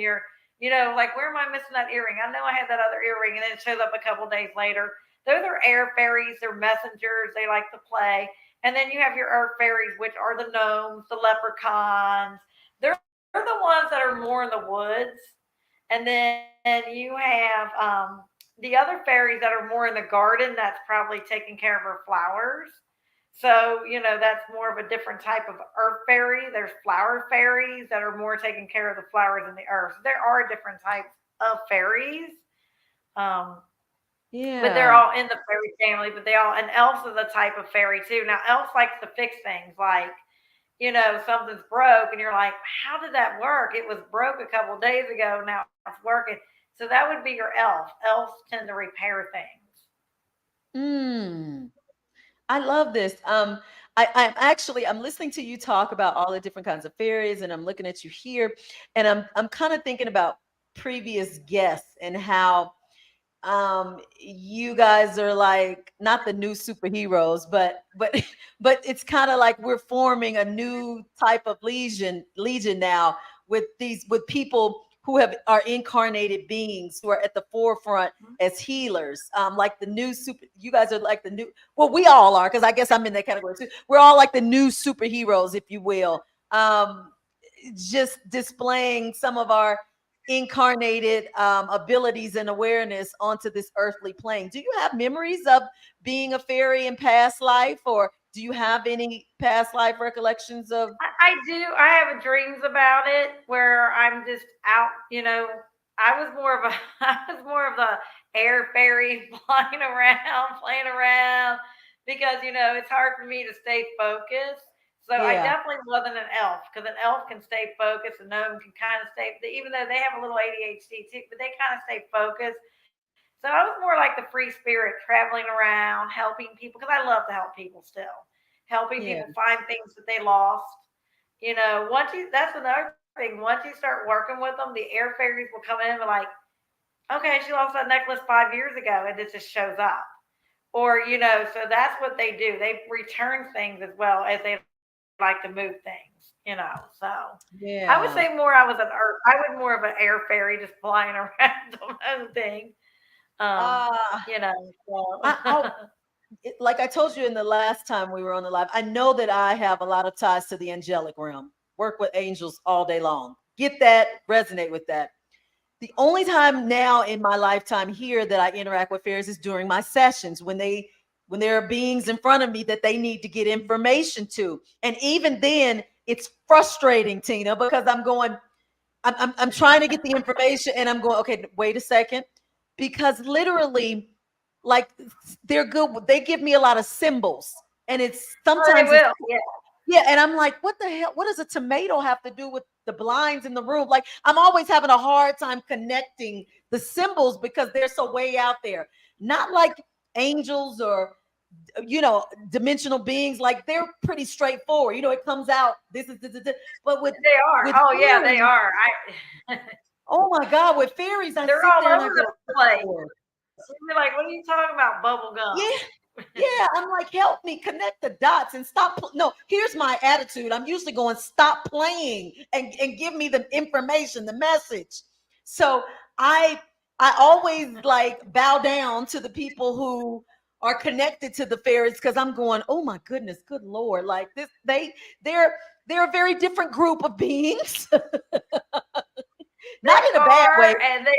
like, where am I missing that earring? I know I had that other earring, and then it shows up a couple days later. Those are air fairies. They're messengers. They like to play. And then you have your earth fairies, which are the gnomes, the leprechauns. They're the ones that are more in the woods. And then you have the other fairies that are more in the garden. That's probably taking care of her flowers. So, that's more of a different type of earth fairy. There's flower fairies that are more taking care of the flowers and the earth. So there are different types of fairies. Um, but they're Yeah. all in the fairy family, but and elves are the type of fairy too. Now, elves likes to fix things like, something's broke and you're like, how did that work? It was broke a couple of days ago. Now it's working. So that would be your elf. Elves tend to repair things. Mm. I love this. I'm listening to you talk about all the different kinds of fairies, and I'm looking at you here, and I'm kind of thinking about previous guests and how you guys are like not the new superheroes, but but it's kind of like we're forming a new type of legion now with these with people who have are incarnated beings who are at the forefront as healers. Like the new super, you guys are like the new, well, we all are, because I guess I'm in that category too. We're all like the new superheroes, if you will. Just displaying some of our incarnated abilities and awareness onto this earthly plane. Do you have memories of being a fairy in past life, or do you have any past life recollections of? I do. I have dreams about it where I'm just out. I was more of a I was more of the air fairy flying around, playing around because it's hard for me to stay focused. So I Yeah, definitely wasn't an elf because an elf can stay focused, and gnome can kind of stay, even though they have a little ADHD too, but they kind of stay focused. So I was more like the free spirit, traveling around, helping people because I love to help people still, helping yeah, people find things that they lost. Once you that's another thing. Once you start working with them, the air fairies will come in and be like, okay, she lost that necklace 5 years ago, and it just shows up. Or, so that's what they do. They return things as well as they like to move things. So I would say more yeah. I was an earth. I was more of an air fairy just flying around doing other things. Uh, I So like I told you in the last time we were on the live, I know that I have a lot of ties to the angelic realm. Work with angels all day long. Get that, resonate with that. The only time now in my lifetime here that I interact with fairies is during my sessions when there are beings in front of me that they need to get information to. And even then, it's frustrating, Tina, because I'm going, I'm trying to get the information and I'm going, okay, wait a second. Because literally, like they're good, they give me a lot of symbols. And it's oh, they sometimes it's will. Yeah. yeah, and I'm like, what the hell? What does a tomato have to do with the blinds in the room? Like, I'm always having a hard time connecting the symbols because they're so way out there. Not like angels or dimensional beings. Like they're pretty straightforward. It comes out. This. But with They are. with Oh yeah, they fairies, are. oh my God, with fairies, I They're sit all there and I over go, the place. Lord. You're like, what are you talking about? Bubble Yeah, gum. yeah, I'm like, help me connect the dots and stop. No, here's my attitude. I'm usually going, stop playing and give me the information, the message. So I I always like bow down to the people who are connected to the fairies because I'm going, oh my goodness, good Lord. Like this, they're they're a very different group of beings. Not They in a bad way. are, and they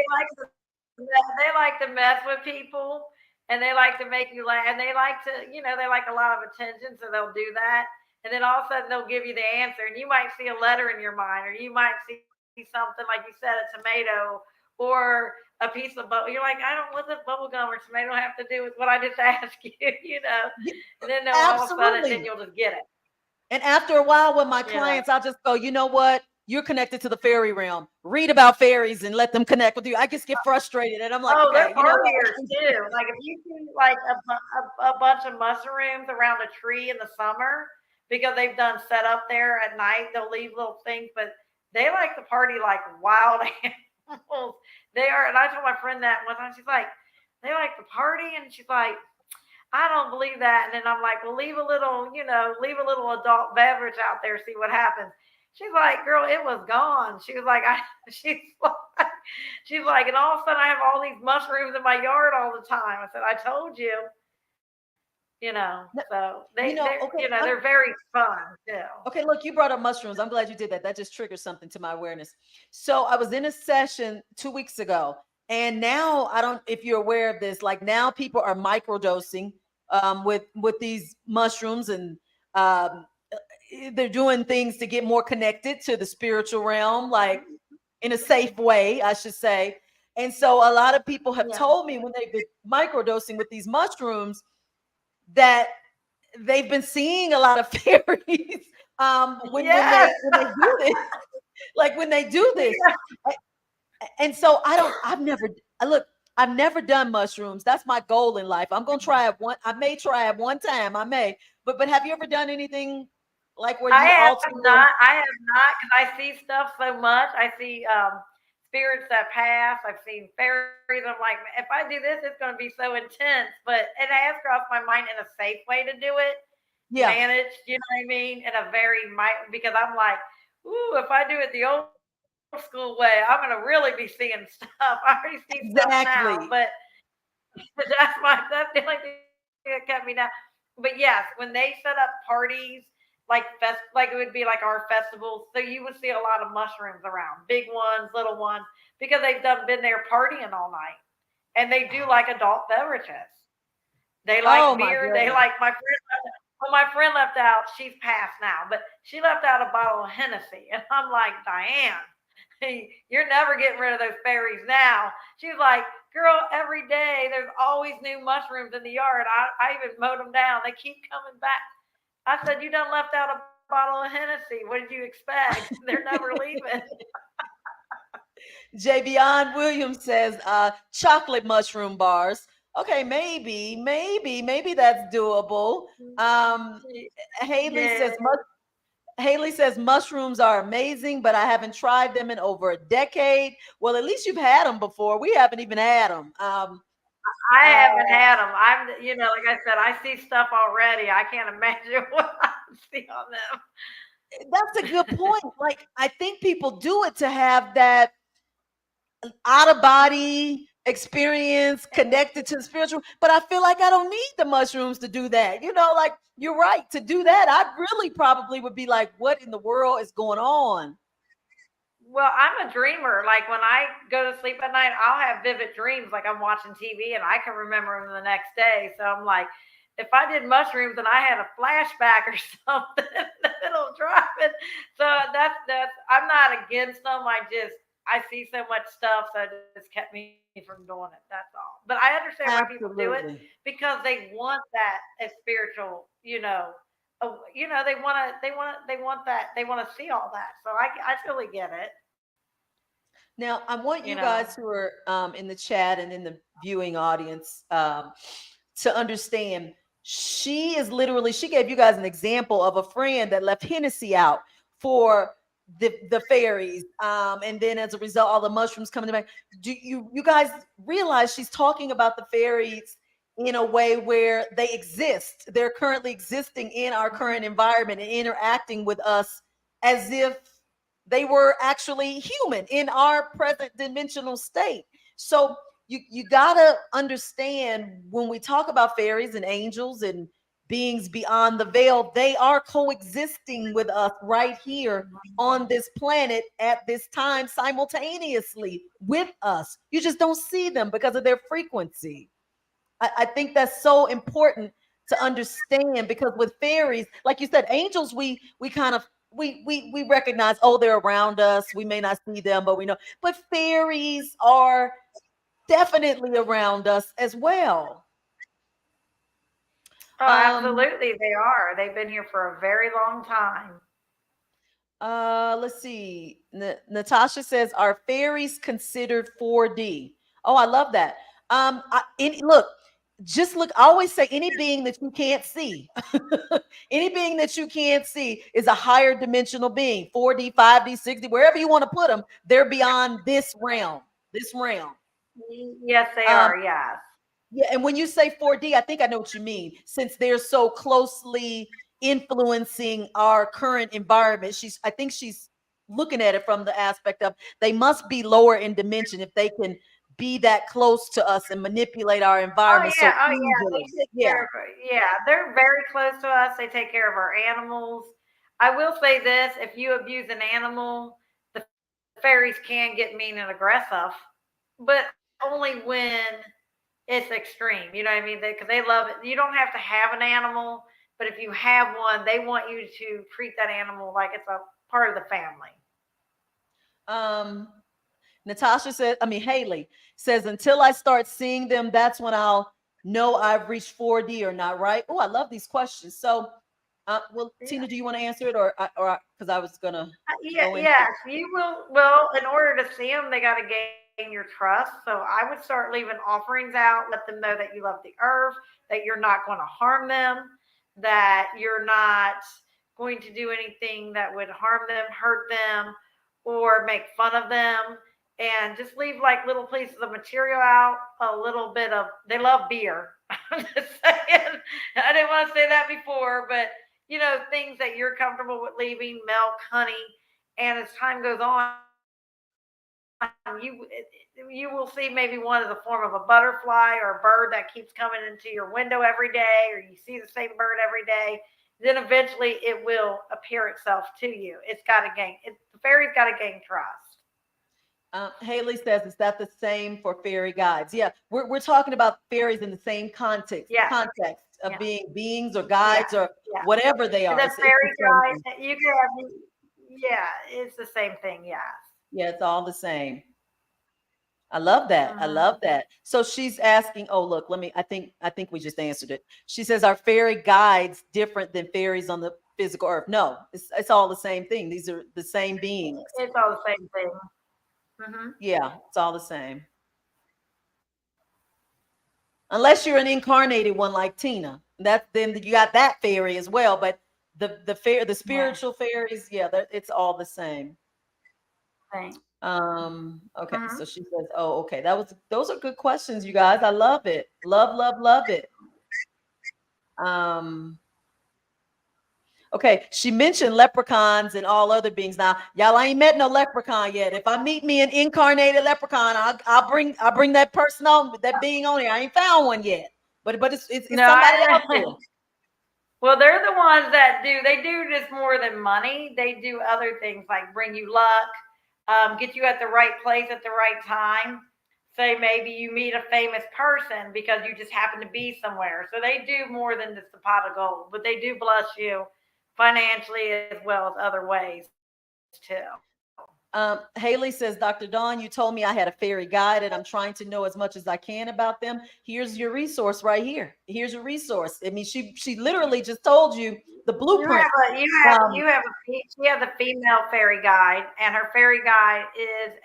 like to mess with people, and they like to make you laugh, and they like to, they like a lot of attention, so they'll do that. And then all of a sudden they'll give you the answer, and you might see a letter in your mind, or you might see something like you said, a tomato or a piece of bubble. You're like, I don't. What does bubble gum or tomato have to do with what I just asked you? Yeah, And then they'll all of a sudden, then absolutely. you'll just get it. And after a while, with my You know. clients, I'll just go, you know what? You're connected to the fairy realm. Read about fairies and let them connect with you. I just get frustrated and I'm like, Oh, they're okay, you know partiers what? too. Like if you see like a bunch of mushrooms around a tree in the summer because they've done set up there at night, they'll leave little things, but they like to party like wild animals. They are, and I told my friend that one time. She's like, they like to party, and she's like, I don't believe that. And then I'm like, well, leave a little adult beverage out there, see what happens. She's like, girl, it was gone. She was like, she's like, she's like, and all of a sudden I have all these mushrooms in my yard all the time. I said, I told you, so Okay, they're very fun too. okay, look, you brought up mushrooms. I'm glad you did that. That just triggered something to my awareness. So I was in a session 2 weeks ago, and now I don't if you're aware of this, like now people are microdosing with these mushrooms and um they're doing things to get more connected to the spiritual realm, like in a safe way, I should say. And so a lot of people have Yeah. told me when they've been microdosing with these mushrooms that they've been seeing a lot of fairies Yes. when they do this, like when they do this. And so I've never look, I've never done mushrooms. That's my goal in life. I'm gonna try it one. I may try it one time. I may, but have you ever done anything like where I you have alter your? not. I have not because I see stuff so much. I see spirits that pass. I've seen fairies. I'm like, if I do this, it's going to be so intense. But it has crossed my mind in a safe way to do it, Yeah, managed. You know what I mean? In a very because I'm like, ooh, if I do it the old school way, I'm going to really be seeing stuff. I already see stuff now, but exactly. that's the only thing that kept me down. But yes, when they set up parties, like it would be like our festivals, so you would see a lot of mushrooms around, big ones, little ones, because they've been there partying all night, and they do like adult beverages. They like Oh beer. my They like goodness. well, my friend left out. She's passed now, but she left out a bottle of Hennessy, and I'm like, Diane, you're never getting rid of those fairies now. She was like, girl, every day there's always new mushrooms in the yard. I even mowed them down. They keep coming back. I said, you done left out a bottle of Hennessy. What did you expect? They're never leaving. Javion Williams says chocolate mushroom bars. Okay, maybe that's doable. Um, Haley Yeah. says Haley says mushrooms are amazing, but I haven't tried them in over a decade. Well, at least you've had them before. We haven't even had them. I Uh, haven't had them. Like I said, I see stuff already. I can't imagine what I see on that's a good them. point. Like, I think people do it to have that out of body experience connected to the spiritual, but I feel like I don't need the mushrooms to do that. Like, you're right. To do that, I really probably would be like, what in the world is going on? Well, I'm a dreamer. Like when I go to sleep at night, I'll have vivid dreams like I'm watching TV and I can remember them the next day. So I'm like, if I did mushrooms and I had a flashback or something, it'll drive it. So that's I'm not against them. I see so much stuff, so it just kept me from doing it. That's all. But I understand why people do it Absolutely. because they want that as spiritual, they want to see all that. So I totally get it. Now, I You want you know. guys who are in the chat and in the viewing audience to understand she gave you guys an example of a friend that left Hennessy out for the fairies. And then as a result, all the mushrooms coming back. Do you guys realize she's talking about the fairies in a way where they exist? They're currently existing in our current environment and interacting with us as if they were actually human in our present dimensional state. So you gotta understand when we talk about fairies and angels and beings beyond the veil, they are coexisting with us right here on this planet at this time simultaneously with us. You just don't see them because of their frequency. I think that's so important to understand, because with fairies, like you said, angels, we kind of we recognize, oh, they're around us. We may not see them, but we know. But fairies are definitely around us as well. Oh, Um, absolutely, they are. They've been here for a very long time. let's see. Natasha says, "Are fairies considered 4D?" Oh, I love that. Look, just look. I always say, any being that you can't see, any being that you can't see is a higher dimensional being. 4D, 5D, 6D, wherever you want to put them, they're beyond this realm. This realm. Yes, they Um, are. Yes. yeah, and when you say 4D, I think I know what you mean. Since they're so closely influencing our current environment, I think she's looking at it from the aspect of they must be lower in dimension if they can be that close to us and manipulate our environment so Oh yeah. easily. They take Yeah. care of it. Yeah, they're very close to us. They take care of our animals. I will say this: if you abuse an animal, the fairies can get mean and aggressive, but only when it's extreme. You know what I mean? Because they love it. You don't have to have an animal, but if you have one, they want you to treat that animal like it's a part of the family. Um, Natasha said, I mean, Haley says, until I start seeing them, that's when I'll know I've reached 4D or not, right? Oh, I love these questions. So, well, Tina, do you want to answer it, or because I was gonna Yeah, go into yes, you will. Well, in order to see them, they got to gain your trust. So I would start leaving offerings out, let them know that you love the earth, that you're not going to harm them, that you're not going to do anything that would harm them, hurt them, or make fun of them. and just leave like little pieces of material out, a little bit of, they love beer. I'm just saying, I didn't want to say that before, but things that you're comfortable with leaving, milk, honey, and as time goes on, you will see maybe one as a form of a butterfly or a bird that keeps coming into your window every day, or you see the same bird every day. Then eventually it will appear itself to you. It's got to gain. The fairies got to gain trust. Haley says, is that the same for fairy guides? Yeah, we're talking about fairies in the same Yes. context of Yeah. being beings or Yeah. guides or Yeah. whatever they And are. the It's the fairy same thing. guide, you can have, yeah, it's the same thing. Yes. Yeah, it's all the same. I love that. I Mm-hmm. love that. So she's asking, oh look, I think we just answered it. She says, are fairy guides different than fairies on the physical earth? No, it's all the same thing. These are the same beings. It's all the same thing. Mm-hmm. Yeah, it's all the same. Unless you're an incarnated one like Tina. That then you got that fairy as well. But the Yeah. spiritual fairies, yeah, it's all the same. Same. Okay, Mm-hmm. so she says, oh, okay. Those are good questions, you guys. I love it. Love it. Um, okay, she mentioned leprechauns and all other beings. Now, y'all ain't met no leprechaun yet. If I meet me an incarnated leprechaun, I'll bring that person on, that being on here. I ain't found one yet. But it's No, somebody out there. well, they're the ones that they do just more than money. They do other things like bring you luck, get you at the right place at the right time. Say maybe you meet a famous person because you just happen to be somewhere. So they do more than just the pot of gold, but they do bless you financially as well as other ways too. Haley says, Dr. Dawn, you told me I had a fairy guide and I'm trying to know as much as I can about them. Here's your resource right here. Here's your resource. I mean, she literally just told you the blueprint. Um, You have a she has a female fairy guide, and her fairy guide is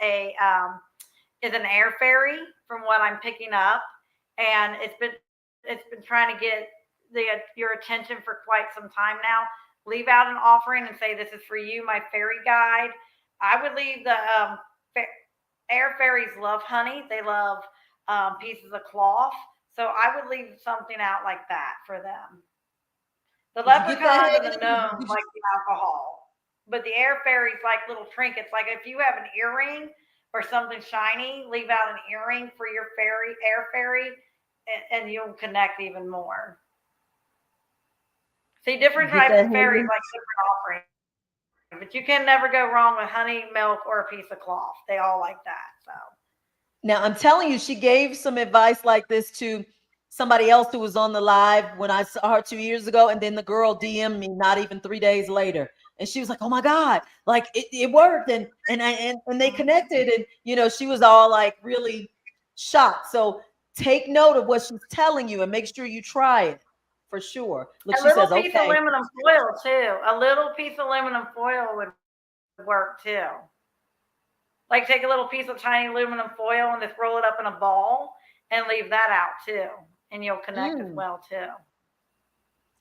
an air fairy from what I'm picking up, and it's been trying to get your attention for quite some time now. Leave out an offering and say, this is for you, my fairy guide. I would leave the air fairies love honey. They love pieces of cloth. So I would leave something out like that for them. The did you get that, leprechauns and the Haley? gnomes like the alcohol, but the air fairies like little trinkets. Like if you have an earring or something shiny, leave out an earring for your air fairy, and you'll connect even more. See, You different get types that, of fairies Haley? like different offerings, but you can never go wrong with honey, milk, or a piece of cloth. They all like that. So. Now I'm telling you, she gave some advice like this to somebody else who was on the live when I saw her 2 years ago, and then the girl DM'd me not even 3 days later, and she was like, "Oh my god, like it worked," and they connected, and she was all like really shocked. So take note of what she's telling you and make sure you try it for sure. Look, A she little says, piece of "Okay." aluminum foil too. A little piece of aluminum foil would work too. Like take a little piece of tiny aluminum foil and just roll it up in a ball and leave that out too, and you'll connect as Mm, well too.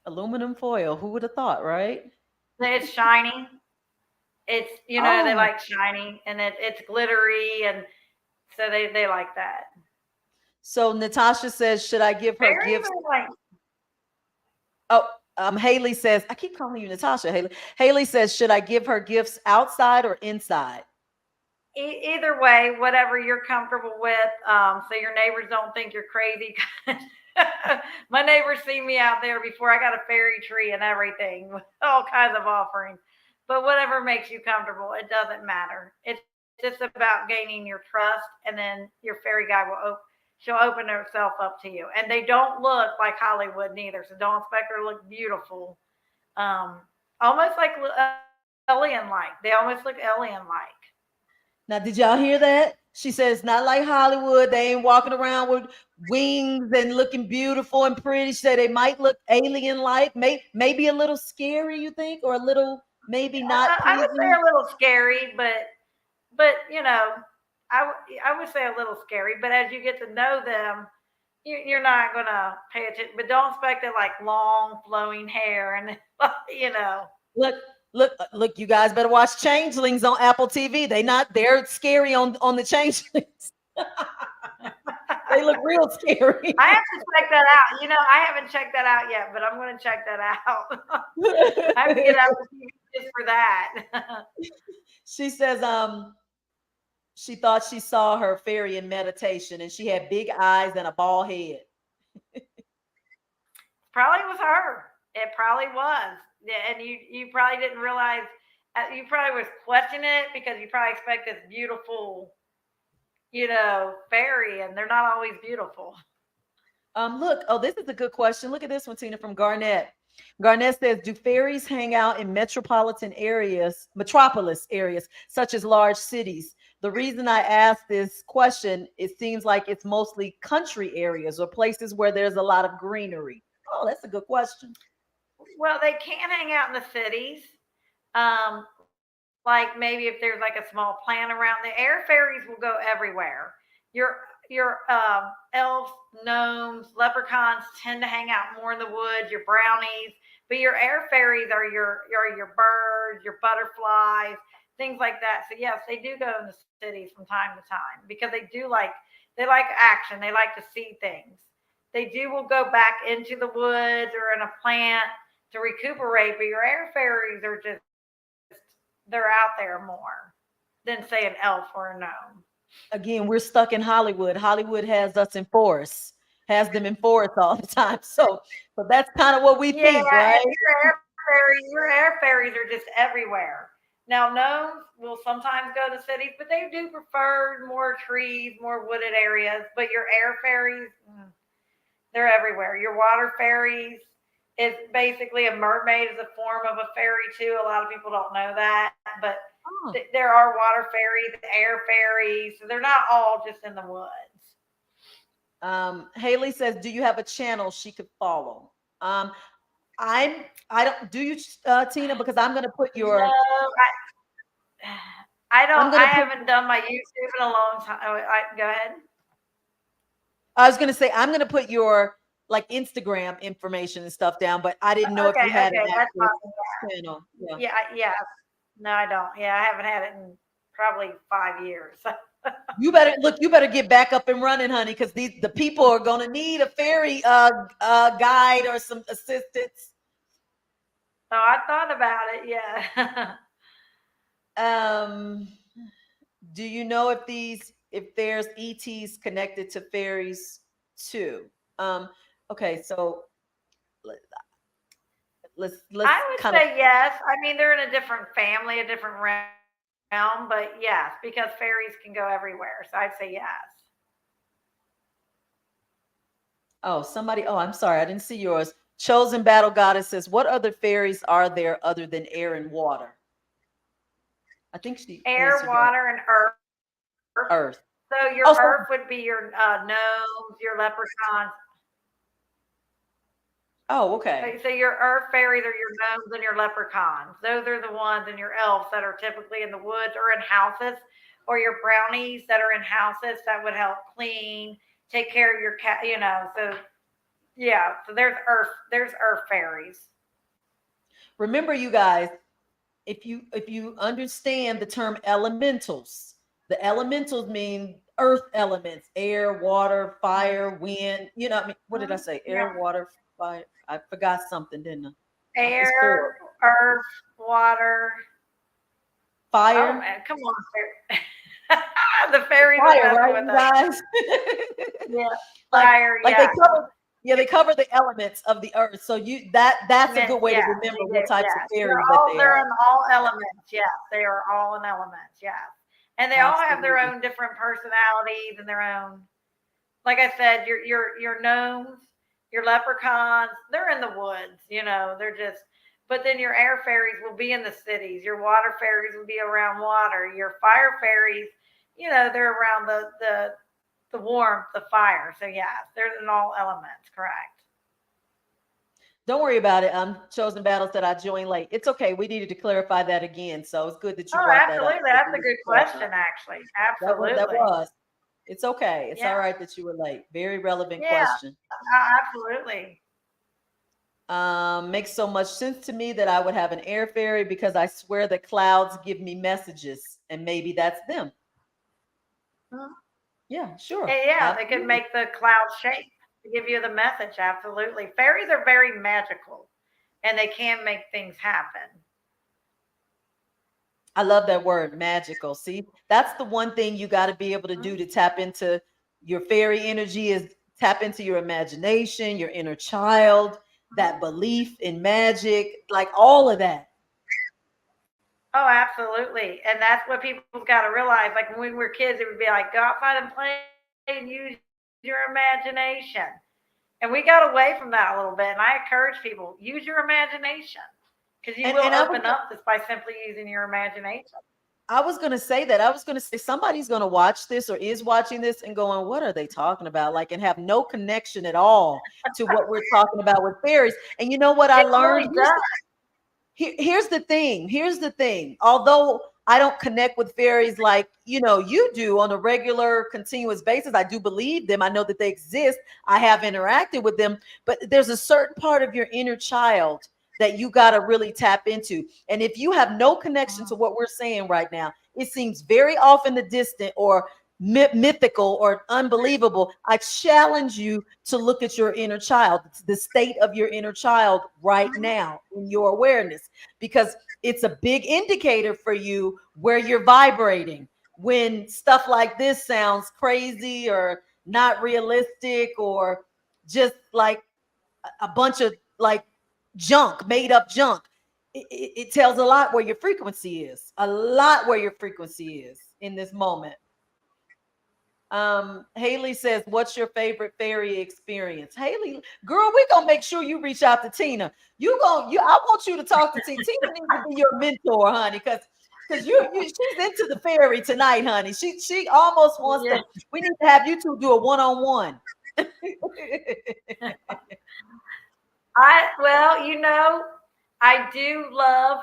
aluminum foil. Who would have thought, right? It's shiny. It's they Oh, like shiny, and it's glittery, and so they like that. so Natasha says, should I give her Fairies gifts? are like Oh, Haley says, I keep calling you Natasha. Haley says, should I give her gifts outside or inside? either way, whatever you're comfortable with, so your neighbors don't think you're crazy. My neighbors see me out there before I got a fairy tree and everything, with all kinds of offerings. But whatever makes you comfortable, it doesn't matter. It's just about gaining your trust, and then your fairy guide she'll open herself up to you. And they don't look like Hollywood neither, so don't expect her to look beautiful. Um, almost like alien like. They almost look alien like. Now, did y'all hear that? She says, not like Hollywood. They ain't walking around with wings and looking beautiful and pretty. She said they might look alien like, maybe a little scary, you think, or a little maybe not I would say pleasing. a little scary, but I would say a little scary. But as you get to know them, you're not gonna pay attention. But don't expect it like long flowing hair and you know. Look, Look, you guys better watch Changelings on Apple TV. They're scary on the Changelings. They look real scary. I have to check that out. I haven't checked that out yet, but I'm going to check that out. I have to get out the TV just for that. She says, she thought she saw her fairy in meditation, and she had big eyes and a bald head. Probably was her. It probably was. Yeah, and you probably didn't realize. You probably was questioning it because you probably expect this beautiful, fairy, and they're not always beautiful. Look, oh, this is a good question. Look at this one, Tina, from Garnett. Garnett says, do fairies hang out in metropolis areas, such as large cities? The reason I ask this question, it seems like it's mostly country areas or places where there's a lot of greenery. Oh, that's a good question. Well, they can hang out in the cities. Um, like maybe if there's like a small plant around, the air fairies will go everywhere. Your elves, gnomes, leprechauns tend to hang out more in the woods. Your brownies, but your air fairies are your birds, your butterflies, things like that. So yes, they do go in the cities from time to time because they like action. They like to see things. They will go back into the woods or in a plant to recuperate. But your air fairies are just they're out there more than say an elf or a gnome. Again, we're stuck in Hollywood. Hollywood has us in forests, has them in forests all the time. So that's kind of what we Yeah, think, right? and your air fairies are just everywhere. Now, gnomes will sometimes go to cities, but they do prefer more trees, more wooded areas. But your air fairies, they're everywhere. Your water fairies is basically a mermaid is a form of a fairy too. A lot of people don't know that, but Oh. there are water fairies, air fairies. So they're not all just in the woods. Haley says, "Do you have a channel she could follow?" I don't. Do you, Tina? Because I'm going to put No, your. I don't. I'm going I to put. haven't done my YouTube in a long time. Go ahead. I was going to say I'm going to put your like Instagram information and stuff down, but I didn't know if Okay, you had an okay, that's actual fine. channel. Yeah. Yeah, yeah. No, I don't. Yeah, I haven't had it in probably 5 years. You better look. You better get back up and running, honey, because the people are going to need a fairy guide or some assistance. So I thought about it. Yeah. Um, do you know if there's ETs connected to fairies too? Um, okay, so let- let's I would kind of. say yes. I mean, they're in a different family, a different realm, but yes, because fairies can go everywhere. So I'd say yes. Oh, somebody. Oh, I'm sorry, I didn't see yours. Chosen Battle Goddess says, "What other fairies are there other than air and water?" I think she Air, answered that. water, and earth. Earth. So your Oh, earth would be your gnomes, your leprechauns. okay. So your earth fairies are your gnomes and your leprechauns. Those are the ones and your elves that are typically in the woods or in houses, or your brownies that are in houses that would help clean, take care of your cat. So yeah. So there's earth fairies. Remember, you guys, if you understand the term elementals, the elementals mean earth elements, air, water, fire, wind. I mean, what did I say? Air, Yeah. water, fire. I forgot something, didn't I? It's Air, four. earth, water. Oh Fire. man, come on, fairy. The fairies are Fire, messing right, with you us. guys? Yeah, like fire. like they Yeah, cover yeah, they cover the elements of the earth. So that's a good way to yes, remember they do. what types of Yes, fairies that they they're are. in all elements. Yes, they are all in elements. Yes, and they all have their Absolutely. own different personalities and their own. Like I said, your gnomes, your leprechauns, they're in the woods. They're just. But then your air fairies will be in the cities. Your water fairies will be around water. Your fire fairies, they're around the warmth, the fire. So yeah, they're in all elements. Correct. Don't worry about it. Chosen battles that I joined late. It's okay. We needed to clarify that again. So it's good that you Oh, brought that up. absolutely. So That's we a need to good clarify. question, actually. That Absolutely. was. It's okay. It's Yeah. all right that you were late. Very relevant Yeah. question. Absolutely. Makes so much sense to me that I would have an air fairy because I swear that clouds give me messages, and maybe that's them. Mhm. Yeah, sure. And yeah, they could Absolutely. make the cloud shape to give you the message. Absolutely. Fairies are very magical and they can make things happen. I love that word, magical. See, that's the one thing you got to be able to do to tap into your fairy energy is tap into your imagination, your inner child, that belief in magic, like all of that. Oh, absolutely. And that's what people's got to realize. Like when we were kids, it would be like, go outside and play and use your imagination. And we got away from that a little bit. And I encourage people, use your imagination because you will open up And just by simply using your imagination. I was going to say that. I was going to say somebody's going to watch this or is watching this and going, what are they talking about? Like, and have no connection at all to what we're talking about with fairies. And you know what I It really learned? does. Here's the thing. Here's the thing. Although I don't connect with fairies like you do on a regular, continuous basis, I do believe them. I know that they exist. I have interacted with them, but there's a certain part of your inner child that you got to really tap into. And if you have no connection to what we're saying right now, it seems very off in the distant or mythical or unbelievable. I challenge you to look at your inner child, the state of your inner child right now in your awareness, because it's a big indicator for you where you're vibrating. When stuff like this sounds crazy or not realistic or just like a bunch of like junk, made up junk, it tells a lot where your frequency is, a lot where your frequency is in this moment. Haley says, what's your favorite fairy experience? Haley, girl, we're gonna make sure you reach out to Tina. I want you to talk to Tina. Tina needs to be your mentor, honey, because she's into the fairy tonight, honey. She almost wants Yeah. to. We need to have you two do a one-on-one. Well, I do love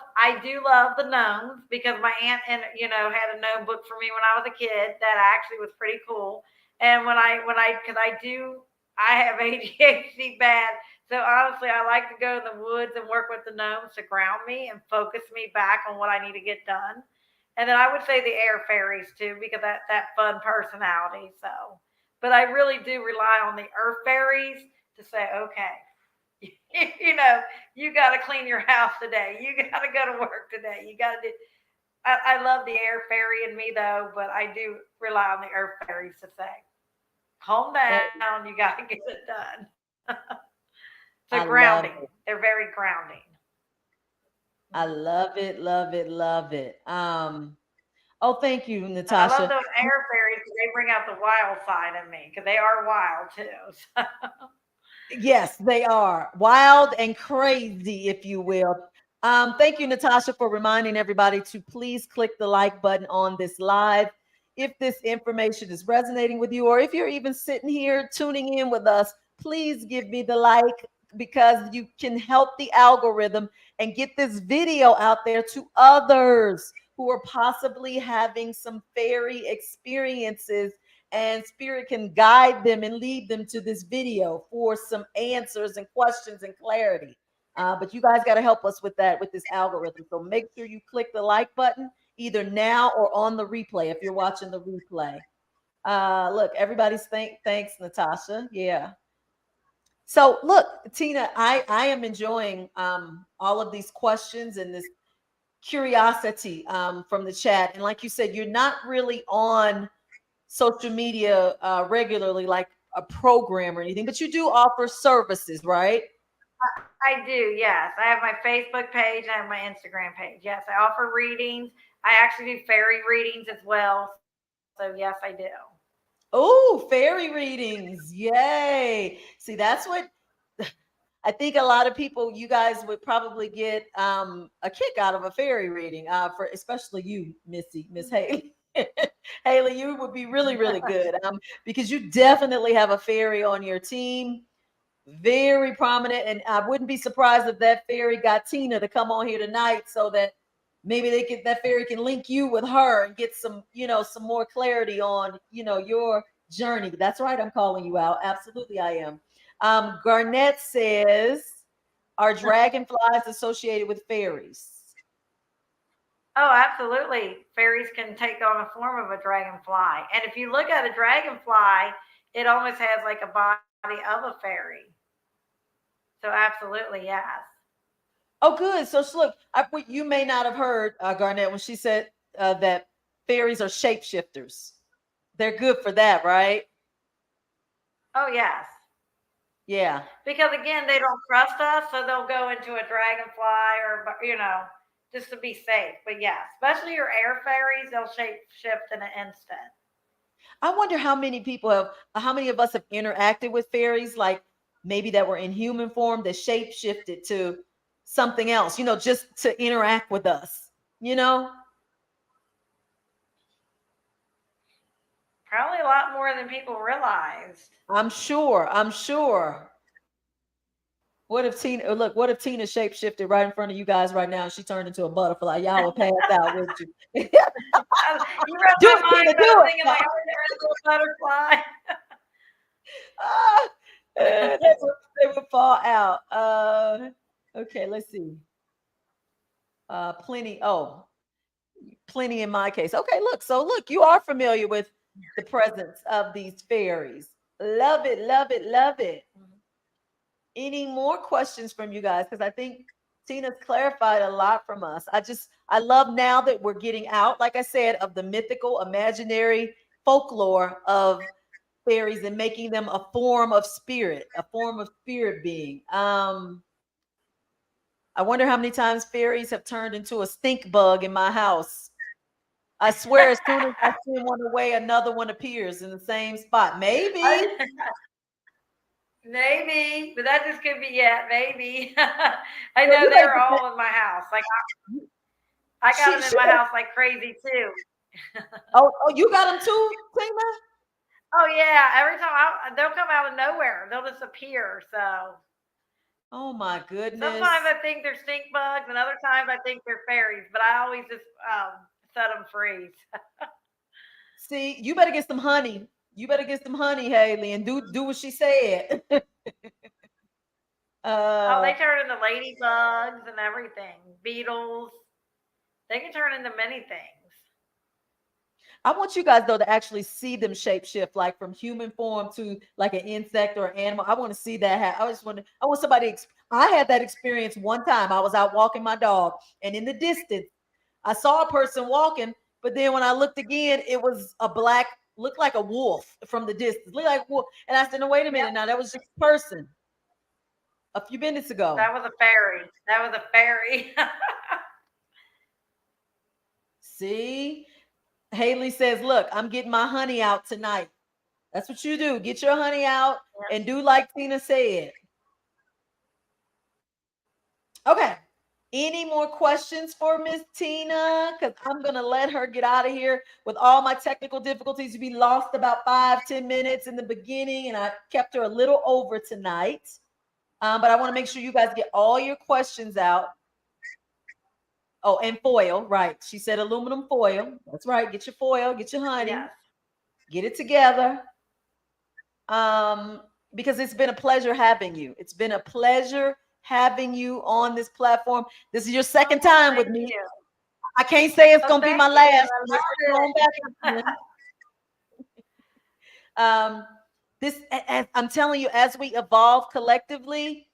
the gnomes because my aunt and had a gnome book for me when I was a kid that actually was pretty cool. And because I have ADHD bad, so honestly I like to go in the woods and work with the gnomes to ground me and focus me back on what I need to get done. And then I would say the air fairies too because that fun personality. So, but I really do rely on the earth fairies to say, okay, you know, you got to clean your house today. You got to go to work today. You got to do. I love the air fairy in me though, but I do rely on the earth fairies to say, calm That- down. You got to get it done. So I grounding. love it. They're very grounding. I love it, love it, love it. Oh, thank you, And I love Natasha. those air fairies because they bring out the wild side in me because they are wild too. Yes, they are wild and crazy, if you will. Thank you, Natasha, for reminding everybody to please click the like button on this live. If this information is resonating with you, or if you're even sitting here tuning in with us, please give me the like because you can help the algorithm and get this video out there to others who are possibly having some fairy experiences, and spirit can guide them and lead them to this video for some answers and questions and clarity. But you guys got to help us with that, with this algorithm. So make sure you click the like button either now or on the replay if you're watching the replay. Look, everybody's thanks, Natasha. Yeah. So look, Tina, I am enjoying all of these questions and this curiosity from the chat. And like you said, you're not really on social media regularly like a program or anything, but you do offer services, right? I do, yes. I have my Facebook page. I have my Instagram page. Yes, I offer readings. I actually do fairy readings as well. So yes, I do. Oh, fairy readings. Yay. See, that's what I think a lot of people, you guys would probably get a kick out of a fairy reading, for especially you, Miss Haley. Haley, you would be really, really good because you definitely have a fairy on your team, very prominent. And I wouldn't be surprised if that fairy got Tina to come on here tonight so that maybe that fairy can link you with her and get some more clarity on, your journey. That's right. I'm calling you out. Absolutely, I am. Garnett says, Are dragonflies associated with fairies? Oh, absolutely. Fairies can take on a form of a dragonfly. And if you look at a dragonfly, it almost has like a body of a fairy. So absolutely, yes. Oh, good. So look, you may not have heard Garnett when she said that fairies are shapeshifters. They're good for that, right? Oh, yes. Yeah. Because again, they don't trust us, so they'll go into a dragonfly or just to be safe. But yeah, especially your air fairies, they'll shape shift in an instant. I wonder how many people have, how many of us have interacted with fairies, like maybe that were in human form that shape shifted to something else, just to interact with us, you know? Probably a lot more than people realized. I'm sure. I'm sure. What if Tina, look, what if Tina shape shifted right in front of you guys right now and she turned into a butterfly? Y'all would pass out, wouldn't you? Do You read my it, mind Tina, because I'm do thinking like, oh, there's a butterfly. Ah, they would fall out. Okay, let's see. Plenty. Oh, plenty in my case. Okay, look. So look, you are familiar with the presence of these fairies. Love it, love it, love it. Any more questions from you guys? Because I think Tina's clarified a lot from us. I love now that we're getting out, like I said, of the mythical, imaginary folklore of fairies and making them a form of spirit being. I wonder how many times fairies have turned into a stink bug in my house. I swear, as soon as I send one away, another one appears in the same spot. Maybe. Maybe, but that just could be yeah, maybe. I Well, know you better they're get that. all in my house. Like I got them in She my better, house like crazy too. oh, you got them too, Tina? Oh yeah, every time they'll come out of nowhere. They'll just appear. So Oh my sometimes goodness. I think they're stink bugs, and other times I think they're fairies. But I always just set them free. See, you better get some honey. You better get some honey, Haley, and do what she said. Oh, uh they turn into ladybugs and everything. Beetles. They can turn into many things. I want you guys though to actually see them shapeshift, like from human form to like an insect or an animal. I want to see that. I want somebody. I had that experience one time. I was out walking my dog, and in the distance, I saw a person walking. But then when I looked again, it was a black, looked like a wolf from the distance, looked like a wolf. And I said, "No, wait a Yep, minute. Now that was just a person a few minutes ago." that was a fairy. That was a fairy. See, Haley says, "Look, I'm getting my honey out tonight." That's what you do. Get your honey out and do like Tina said. Okay. Any more questions for Miss Tina? Because I'm gonna let her get out of here with all my technical difficulties. We lost about 5-10 minutes in the beginning, and I kept her a little over tonight. But I want to make sure you guys get all your questions out. Oh, and foil, right? She said aluminum foil. That's right. Get your foil, get your honey, Yes. get it together. Um, because it's been a pleasure having you. It's been a pleasure having you on this platform. This is your Oh, second well, time with thank me. you. I can't say it's Oh, gonna be my thank you. last. I We're love going back it. again. Um, I'm telling you, as we evolve collectively,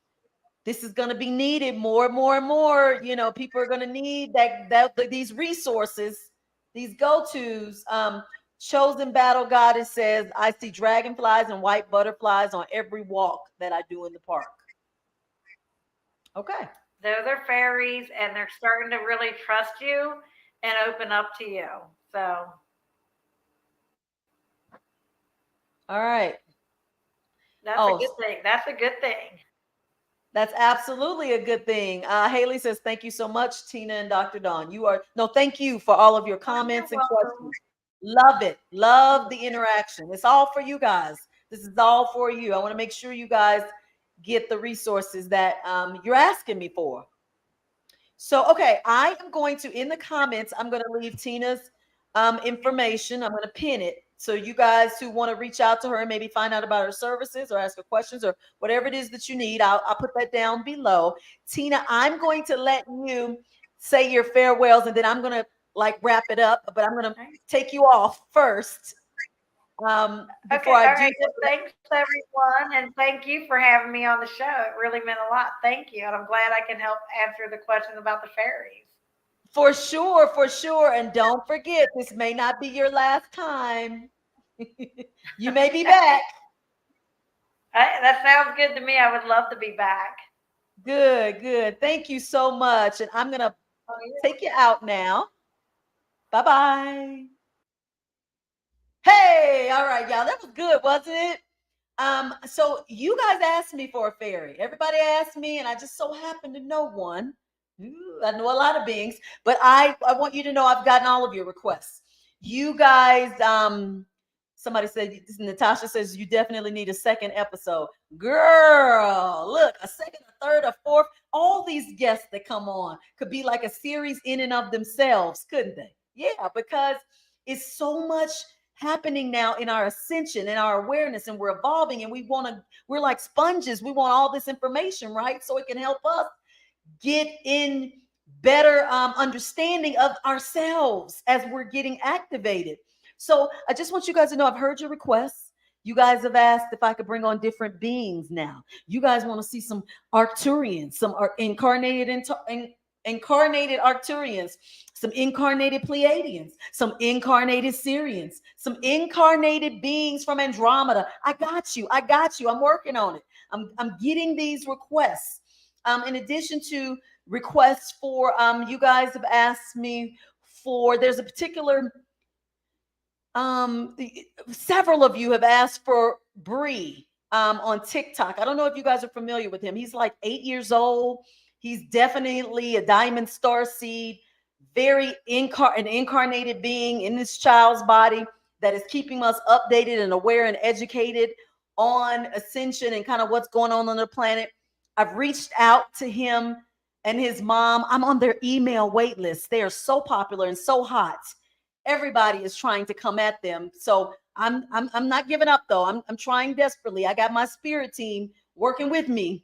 this is going to be needed more and more and more. People are going to need these resources, these go-tos. Chosen battle goddess says, I see dragonflies and white butterflies on every walk that I do in the park. Okay. Those are fairies, and they're starting to really trust you and open up to you. So All right. that's a Oh, good thing. That's a good thing. that's absolutely a good thing. Haley says, thank you so much, Tina and Dr. Dawn. No, thank you for all of your Oh, you're comments and welcome. questions. Love it. Love the interaction. It's all for you guys. This is all for you. I want to make sure you guys get the resources that you're asking me for. So, okay, I am going to, in the comments, I'm going to leave Tina's information. I'm going to pin it. So you guys who want to reach out to her and maybe find out about her services or ask her questions or whatever it is that you need, I'll put that down below. Tina, I'm going to let you say your farewells and then I'm going to like wrap it up, but I'm going to take you off first. Before Okay, I all do right. that, Thanks, everyone, and thank you for having me on the show. It really meant a lot. Thank you, and I'm glad I can help answer the questions about the fairies. for sure, for sure. And don't forget, this may not be your last time. You may be back. That sounds good to me. I would love to be back. Good, good. Thank you so much. And I'm going to Oh, yeah. take you out now. Bye bye. Hey, all right, y'all. That was good, wasn't it? So you guys asked me for a fairy. Everybody asked me, and I just so happened to know one. Ooh, I know a lot of beings, but I want you to know I've gotten all of your requests. You guys, somebody said, Natasha says you definitely need a second episode. Girl, look, a second, a third, a fourth. All these guests that come on could be like a series in and of themselves, couldn't they? Yeah, because it's so much happening now in our ascension and our awareness, and we're evolving, and we're like sponges. We want all this information, right? So it can help us get in better understanding of ourselves as we're getting activated. So I just want you guys to know I've heard your requests. You guys have asked if I could bring on different beings now. You guys want to see some Arcturians, some incarnated Arcturians, some incarnated Pleiadians, some incarnated Syrians, some incarnated beings from Andromeda. I got you. I got you. I'm working on it. I'm getting these requests. In addition to requests for, you guys have asked me for, there's a particular, several of you have asked for Bree on TikTok. I don't know if you guys are familiar with him. He's like 8 years old. He's definitely a diamond star seed, very an incarnated being in this child's body that is keeping us updated and aware and educated on ascension and kind of what's going on the planet. I've reached out to him and his mom. I'm on their email wait list. They are so popular and so hot. Everybody is trying to come at them. So I'm not giving up though. I'm trying desperately. I got my spirit team working with me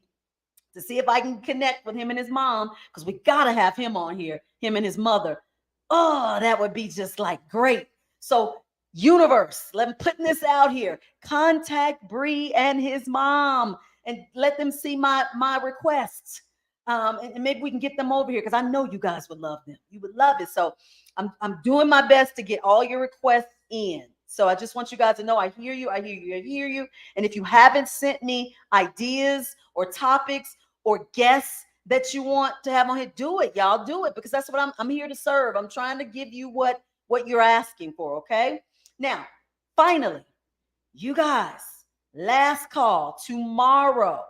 to see if I can connect with him and his mom, because we got to have him on here, him and his mother. Oh, that would be just like great. So, universe, let me putting this out here. Contact Bree and his mom and let them see my requests. And maybe we can get them over here because I know you guys would love them. You would love it. So I'm doing my best to get all your requests in. So I just want you guys to know I hear you, I hear you, I hear you. And if you haven't sent me ideas or topics or guests that you want to have on here, do it, y'all. Do it, because that's what I'm here to serve. I'm trying to give you what you're asking for. Okay. Now, finally, you guys, last call tomorrow,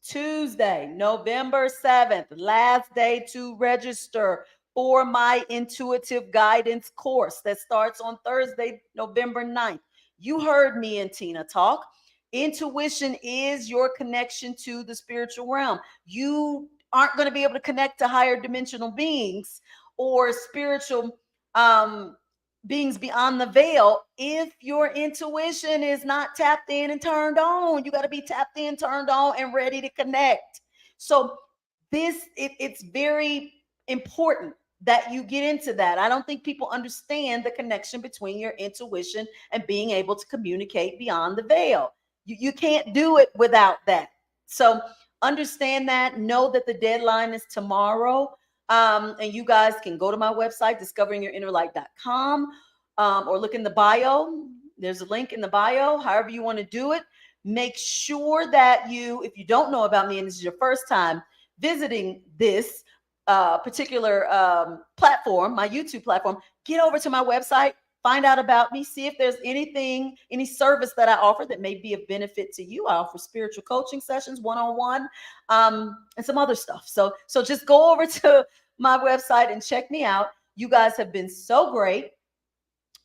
Tuesday, November 7th, last day to register for my intuitive guidance course that starts on Thursday, November 9th. You heard me and Tina talk. Intuition is your connection to the spiritual realm. You aren't going to be able to connect to higher dimensional beings or spiritual beings beyond the veil if your intuition is not tapped in and turned on. You got to be tapped in, turned on, and ready to connect. So it's very important that you get into that. I don't think people understand the connection between your intuition and being able to communicate beyond the veil. You can't do it without that. So understand that. Know that the deadline is tomorrow. And you guys can go to my website, discoveringyourinnerlight.com, or look in the bio. There's a link in the bio, however you want to do it. Make sure that if you don't know about me and this is your first time visiting this particular platform, my YouTube platform, get over to my website, find out about me, see if there's any service that I offer that may be of benefit to you. I offer spiritual coaching sessions, one-on-one, and some other stuff. So just go over to my website and check me out. You guys have been so great,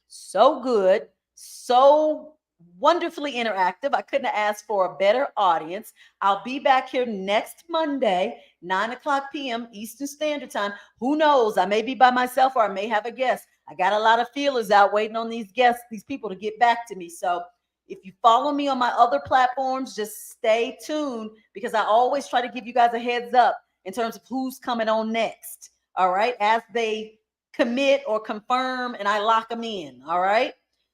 so good, so wonderfully interactive. I couldn't have asked for a better audience. I'll be back here next Monday, 9 o'clock p.m. Eastern Standard Time. Who knows? I may be by myself or I may have a guest. I got a lot of feelers out waiting on these guests, these people to get back to me. So if you follow me on my other platforms, just stay tuned because I always try to give you guys a heads up in terms of who's coming on next. All right. As they commit or confirm and I lock them in. All right.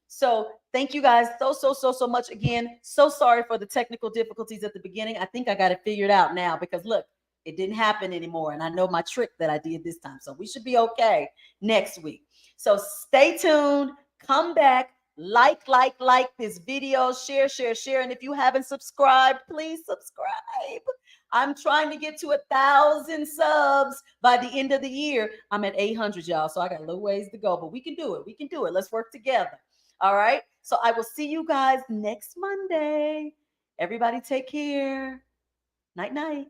So thank you guys so much again. So sorry for the technical difficulties at the beginning. I think I got it figured out now because look, it didn't happen anymore. And I know my trick that I did this time. So we should be okay next week. So stay tuned. Come back. Like this video, share. And if you haven't subscribed, please subscribe. I'm trying to get to 1,000 subs by the end of the year. I'm at 800, y'all. So I got a little ways to go, but we can do it. We can do it. Let's work together. All right. So I will see you guys next Monday. Everybody take care. Night.